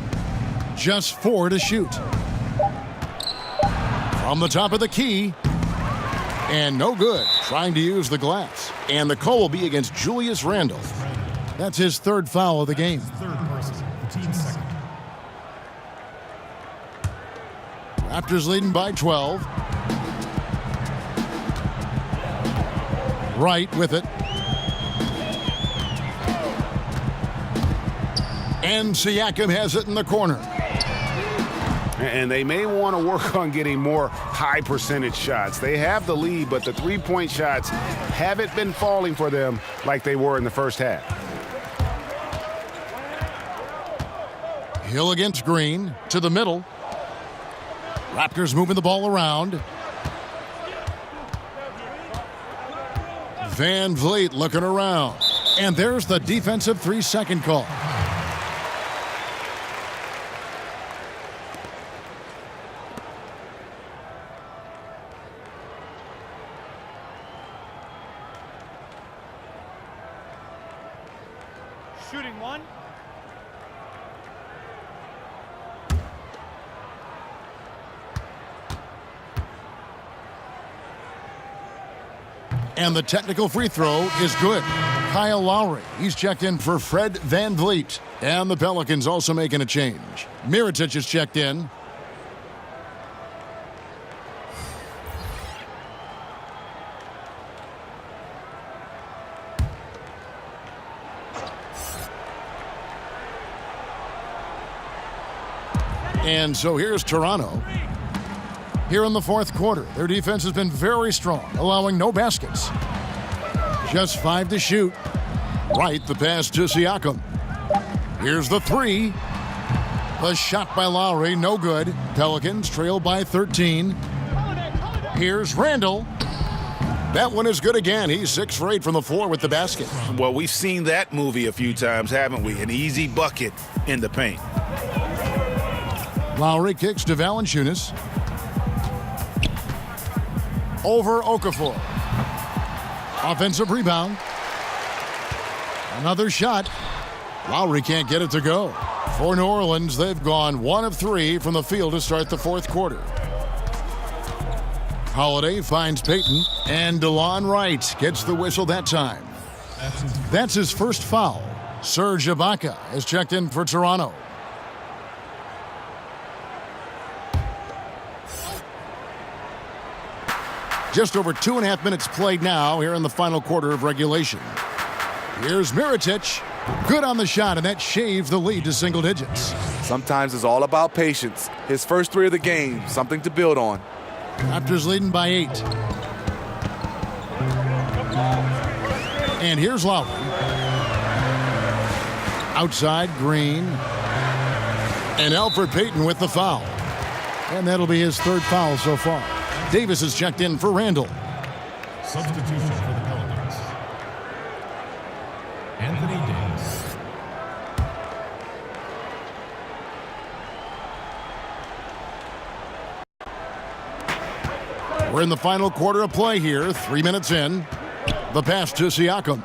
Just 4 to shoot. From the top of the key. And no good. Trying to use the glass. And the call will be against Julius Randle. That's his third foul of the game. Third person, the team's second. Raptors leading by 12. Wright with it. And Siakam has it in the corner. And they may want to work on getting more high percentage shots. They have the lead, but the three-point shots haven't been falling for them like they were in the first half. Hill against Green to the middle. Raptors moving the ball around. Van Vliet looking around. And there's the defensive 3-second call. Shooting one. And the technical free throw is good. Kyle Lowry, he's checked in for Fred Van Vliet. And the Pelicans also making a change. Mirotic is checked in. And so here's Toronto. Here in the fourth quarter, their defense has been very strong, allowing no baskets. Just 5 to shoot. Right, the pass to Siakam. Here's the three. The shot by Lowry, no good. Pelicans trail by 13. Here's Randle. That one is good again. He's 6 for 8 from the floor with the basket. Well, we've seen that movie a few times, haven't we? An easy bucket in the paint. Lowry kicks to Valanciunas. Over Okafor. Offensive rebound. Another shot. Lowry can't get it to go. For New Orleans, they've gone 1 of 3 from the field to start the fourth quarter. Holiday finds Payton, and DeLon Wright gets the whistle that time. That's his first foul. Serge Ibaka is checked in for Toronto. Just over 2.5 minutes played now here in the final quarter of regulation. Here's Mirotic. Good on the shot, and that shaved the lead to single digits. Sometimes it's all about patience. His first 3 of the game, something to build on. Raptors leading by 8. And here's Lowry. Outside, Green. And Elfrid Payton with the foul. And that'll be his third foul so far. Davis is checked in for Randle. Substitution for the Pelicans. Anthony Davis. We're in the final quarter of play here, 3 minutes in. The pass to Siakam.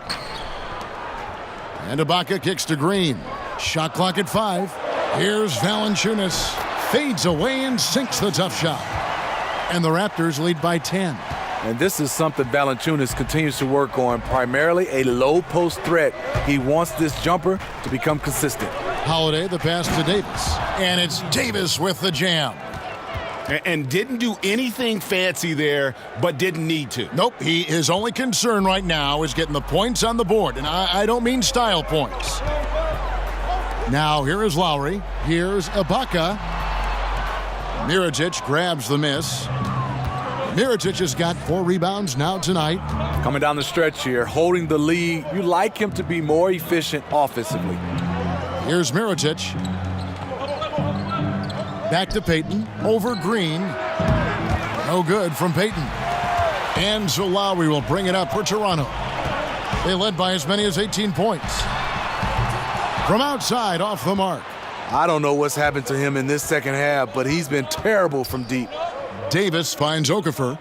And Ibaka kicks to Green. Shot clock at 5. Here's Valanciunas. Fades away and sinks the tough shot. And the Raptors lead by 10. And this is something Valanciunas continues to work on, primarily a low post threat. He wants this jumper to become consistent. Holiday, the pass to Davis. And it's Davis with the jam. And didn't do anything fancy there, but didn't need to. Nope, his only concern right now is getting the points on the board. And I don't mean style points. Now here is Lowry. Here's Ibaka. Mirotic grabs the miss. Mirotic has got 4 rebounds now tonight. Coming down the stretch here, holding the lead. You like him to be more efficient offensively. Here's Mirotic. Back to Payton. Over Green. No good from Payton. And so Lowry will bring it up for Toronto. They led by as many as 18 points. From outside, off the mark. I don't know what's happened to him in this second half, but he's been terrible from deep. Davis finds Okafor.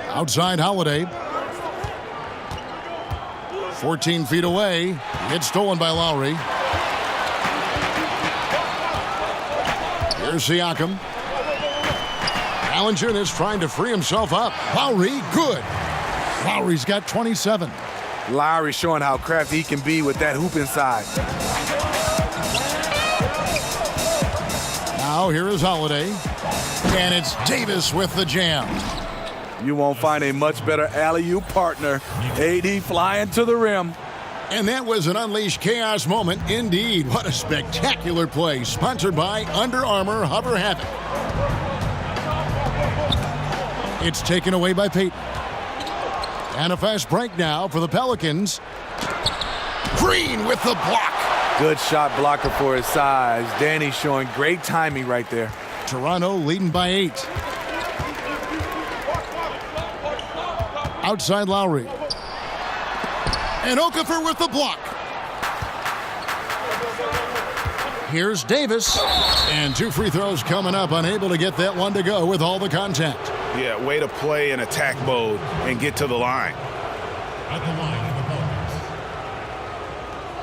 Outside Holiday. 14 feet away. It's stolen by Lowry. Here's Siakam. Valanciunas trying to free himself up. Lowry, good. Lowry's got 27. Lowry showing how crafty he can be with that hoop inside. Now here is Holiday. And it's Davis with the jam. You won't find a much better alley-oop partner. AD flying to the rim. And that was an unleashed chaos moment indeed. What a spectacular play. Sponsored by Under Armour Hover Havoc. It's taken away by Payton. And a fast break now for the Pelicans. Green with the block. Good shot blocker for his size. Danny showing great timing right there. Toronto leading by 8. Outside Lowry. And Okafor with the block. Here's Davis. And 2 free throws coming up. Unable to get that one to go with all the contact. Yeah, way to play in attack mode and get to the line. At the line of the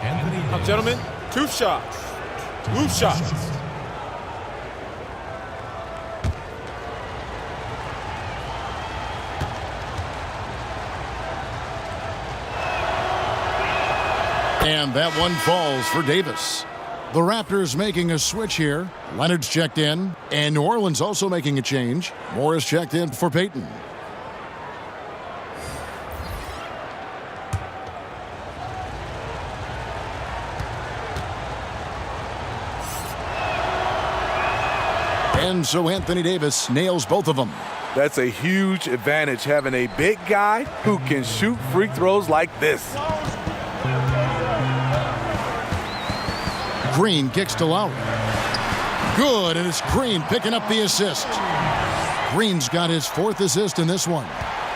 Pelicans, Now, gentlemen, 2 shots. 2 shots. And that one falls for Davis. The Raptors making a switch here. Leonard's checked in. And New Orleans also making a change. Morris checked in for Payton. And so Anthony Davis nails both of them. That's a huge advantage, having a big guy who can shoot free throws like this. Green kicks to Lowry. Good, and it's Green picking up the assist. Green's got his 4th assist in this one.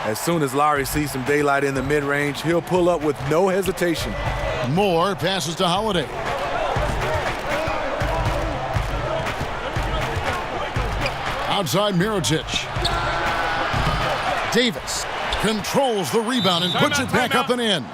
As soon as Lowry sees some daylight in the mid-range, he'll pull up with no hesitation. Moore passes to Holiday. Outside Mirotic. Davis controls the rebound and puts it back up and in.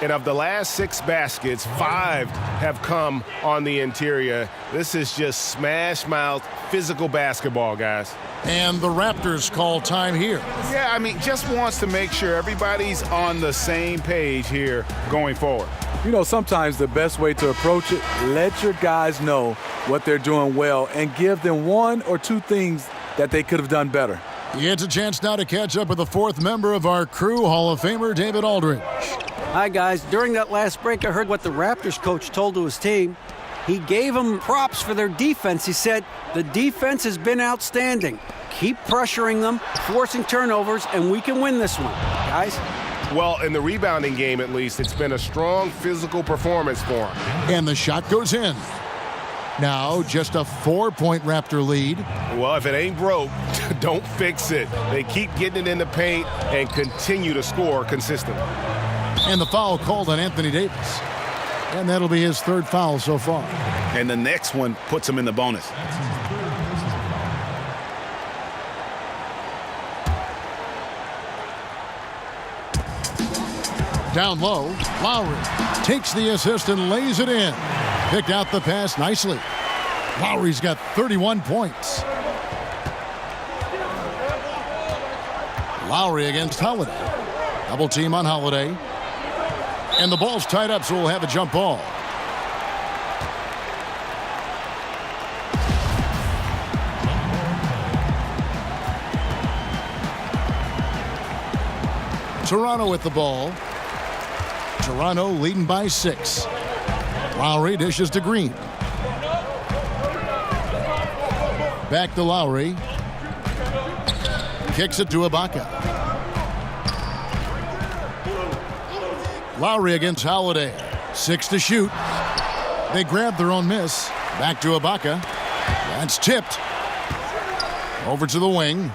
And of the last 6 baskets, 5 have come on the interior. This is just smash mouth, physical basketball, guys. And the Raptors call time here. Yeah, I mean, just wants to make sure everybody's on the same page here going forward. You know, sometimes the best way to approach it, let your guys know what they're doing well and give them 1 or 2 things that they could have done better. It's a chance now to catch up with the 4th member of our crew, Hall of Famer David Aldridge. Hi, guys. During that last break, I heard what the Raptors coach told to his team. He gave them props for their defense. He said, the defense has been outstanding. Keep pressuring them, forcing turnovers, and we can win this one. Guys? Well, in the rebounding game, at least, it's been a strong physical performance for him. And the shot goes in. Now, just a 4-point Raptor lead. Well, if it ain't broke, don't fix it. They keep getting it in the paint and continue to score consistently. And the foul called on Anthony Davis. And that'll be his 3rd foul so far. And the next one puts him in the bonus. Down low, Lowry takes the assist and lays it in. Picked out the pass nicely. Lowry's got 31 points. Lowry against Holiday. Double team on Holiday. And the ball's tied up, so we'll have a jump ball. Toronto with the ball. Toronto leading by 6. Lowry dishes to Green. Back to Lowry. Kicks it to Ibaka. Lowry against Holiday. 6 to shoot. They grab their own miss. Back to Ibaka. That's tipped. Over to the wing.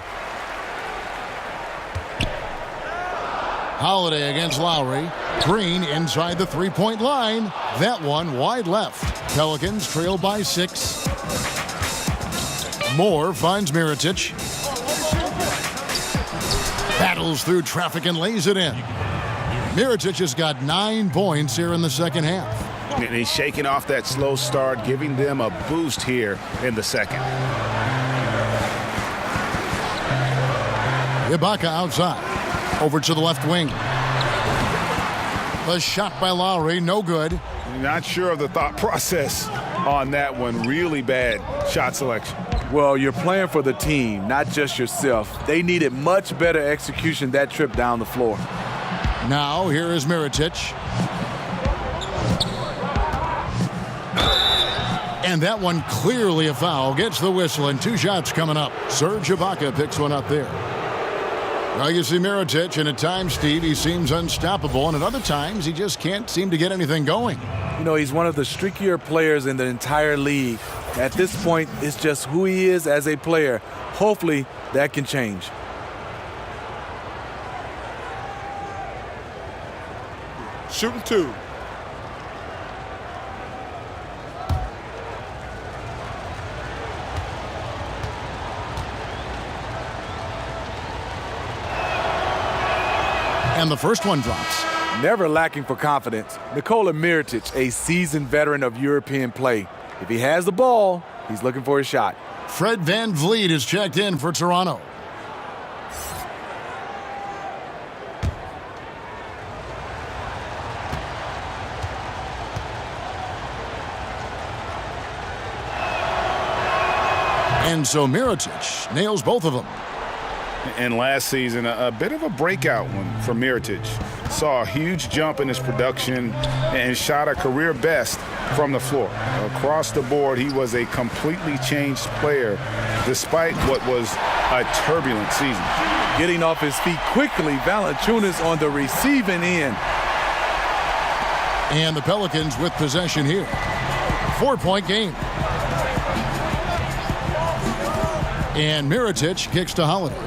Holiday against Lowry. Green inside the 3-point line. That one wide left. Pelicans trail by 6. Moore finds Mirotic. Battles through traffic and lays it in. Mirotic has got 9 points here in the second half. And he's shaking off that slow start, giving them a boost here in the second. Ibaka outside. Over to the left wing. The shot by Lowry, no good. Not sure of the thought process on that one. Really bad shot selection. Well, you're playing for the team, not just yourself. They needed much better execution that trip down the floor. Now, here is Mirotic. And that one clearly a foul. Gets the whistle, and 2 shots coming up. Serge Ibaka picks one up there. Well, you see Mirotic, and at times, Steve, he seems unstoppable, and at other times, he just can't seem to get anything going. You know, he's one of the streakier players in the entire league. At this point, it's just who he is as a player. Hopefully, that can change. Shooting 2. And the first one drops. Never lacking for confidence. Nikola Mirotic, a seasoned veteran of European play. If he has the ball, he's looking for a shot. Fred VanVleet is checked in for Toronto. And so Mirotic nails both of them. And last season, a bit of a breakout one for Mirotic. Saw a huge jump in his production and shot a career best from the floor. Across the board, he was a completely changed player despite what was a turbulent season. Getting off his feet quickly, Valanciunas on the receiving end. And the Pelicans with possession here. 4-point game. And Mirotic kicks to Holiday.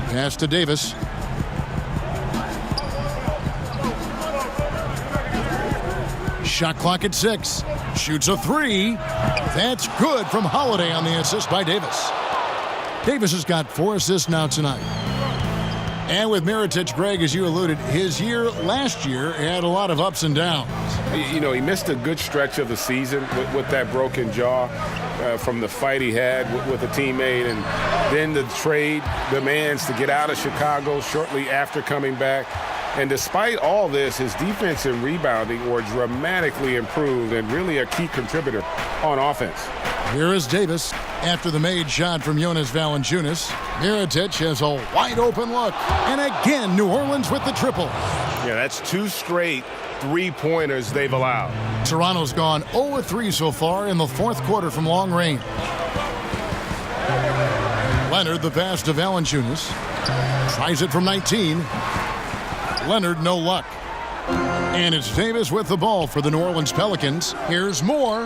Pass to Davis. Shot clock at 6. Shoots a 3. That's good from Holiday on the assist by Davis. Davis has got 4 assists now tonight. And with Mirotic, Greg, as you alluded, his year last year had a lot of ups and downs. You know, he missed a good stretch of the season with that broken jaw from the fight he had with a teammate, and then the trade demands to get out of Chicago shortly after coming back. And despite all this, his defense and rebounding were dramatically improved and really a key contributor on offense. Here is Davis after the made shot from Jonas Valanciunas. Mirotic has a wide open look. And again, New Orleans with the triple. Yeah, that's 2 straight 3-pointers they've allowed. Toronto's gone 0-3 so far in the 4th quarter from long range. Leonard, the pass to Valanciunas. Tries it from 19. Leonard, no luck. And it's Davis with the ball for the New Orleans Pelicans. Here's Moore.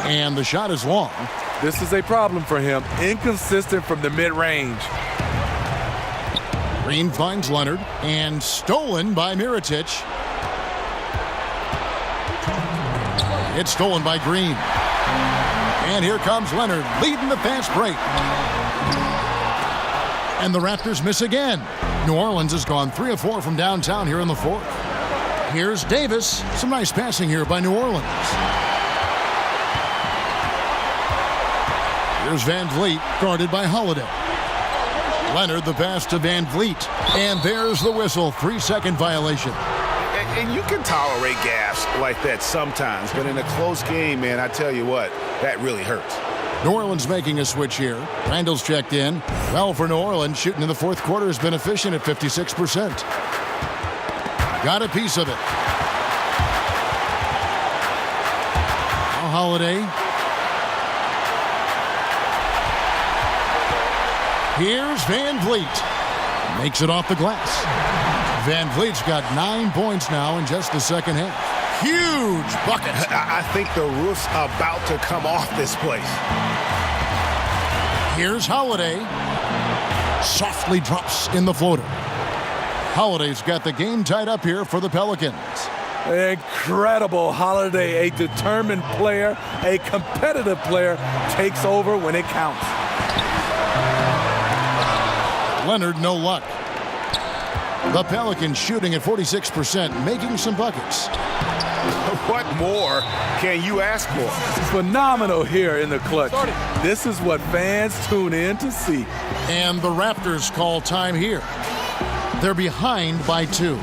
And the shot is long. This is a problem for him. Inconsistent from the mid-range. Green finds Leonard. And stolen by Mirotic. It's stolen by Green. And here comes Leonard leading the fast break. And the Raptors miss again. New Orleans has gone 3 of 4 from downtown here in the 4th. Here's Davis. Some nice passing here by New Orleans. Here's VanVleet, guarded by Holiday. Leonard, the pass to VanVleet. And there's the whistle. 3-second violation. And you can tolerate gaffes like that sometimes, but in a close game, man, I tell you what, that really hurts. New Orleans making a switch here. Randall's checked in. Well, for New Orleans, shooting in the 4th quarter has been efficient at 56%. Got a piece of it. Now Holiday. Here's VanVleet. Makes it off the glass. VanVleet's got 9 points now in just the second half. Huge bucket. I think the roof's about to come off this place. Here's Holiday. Softly drops in the floater. Holiday's got the game tied up here for the Pelicans. Incredible. Holiday, a determined player, a competitive player, takes over when it counts. Leonard, no luck. The Pelicans shooting at 46%, making some buckets. What more can you ask for? Phenomenal here in the clutch. This is what fans tune in to see. And the Raptors call time here. They're behind by 2.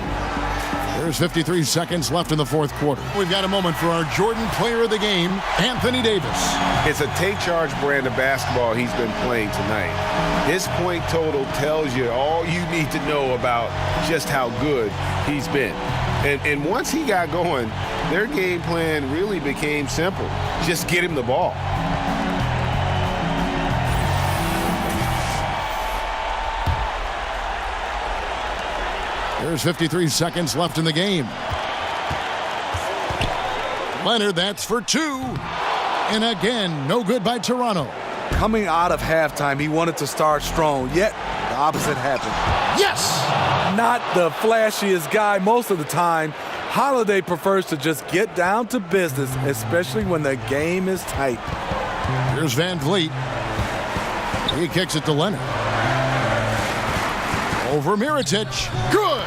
There's 53 seconds left in the fourth quarter. We've got a moment for our Jordan Player of the Game, Anthony Davis. It's a take-charge brand of basketball he's been playing tonight. His point total tells you all you need to know about just how good he's been. And once he got going, their game plan really became simple. Just get him the ball. There's 53 seconds left in the game. Leonard, that's for 2. And again, no good by Toronto. Coming out of halftime, he wanted to start strong, yet the opposite happened. Yes! Not the flashiest guy most of the time. Holiday prefers to just get down to business, especially when the game is tight. Here's Van Vliet. He kicks it to Leonard. Over Mirotic. Good!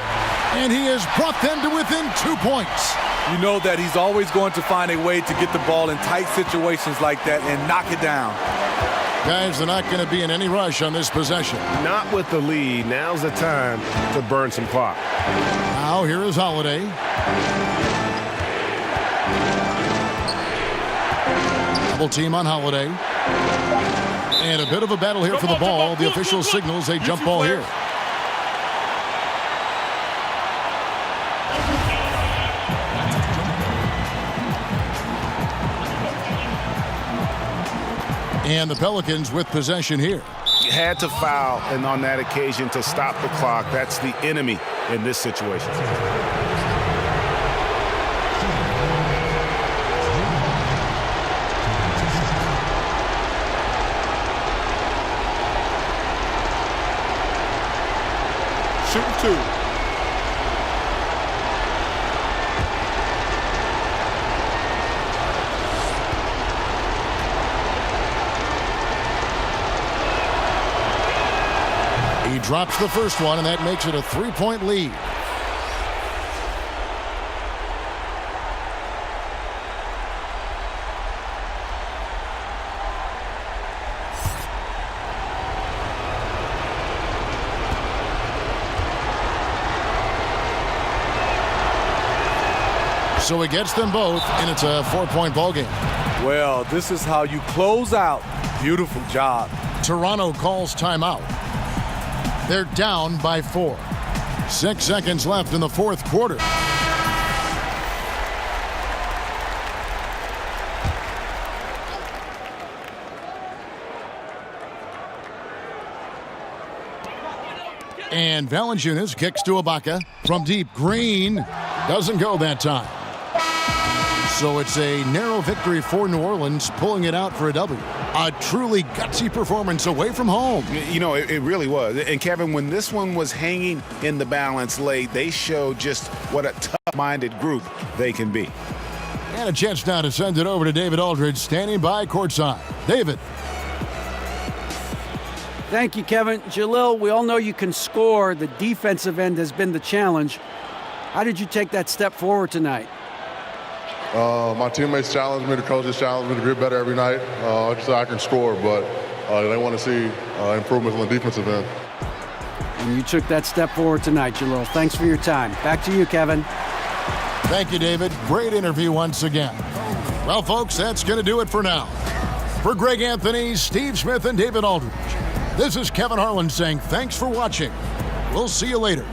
And he has brought them to within 2 points. You know that he's always going to find a way to get the ball in tight situations like that and knock it down. Guys, they're not going to be in any rush on this possession. Not with the lead. Now's the time to burn some clock. Now here is Holiday. Double team on Holiday. And a bit of a battle here for the ball. The official signals a jump ball here. And the Pelicans with possession here. You had to foul, and on that occasion to stop the clock. That's the enemy in this situation. Shooting 2. He drops the first one, and that makes it a 3-point lead. So he gets them both, and it's a 4-point ball game. Well, this is how you close out. Beautiful job. Toronto calls timeout. They're down by 4. 6 seconds left in the fourth quarter. And Valanciunas kicks to Ibaka from deep. Green doesn't go that time. So it's a narrow victory for New Orleans, pulling it out for a W. A truly gutsy performance away from home. You know, it really was. And Kevin, when this one was hanging in the balance late, they showed just what a tough-minded group they can be. And a chance now to send it over to David Aldridge, standing by courtside. David. Thank you, Kevin. Jalil, we all know you can score. The defensive end has been the challenge. How did you take that step forward tonight? My teammates challenged me, the coaches challenged me to get better every night, just so I can score, but they want to see improvements on the defensive end. And you took that step forward tonight, Jalil. Thanks for your time. Back to you, Kevin. Thank you, David. Great interview once again. Well, folks, that's going to do it for now. For Greg Anthony, Steve Smith, and David Aldridge, this is Kevin Harlan saying thanks for watching. We'll see you later.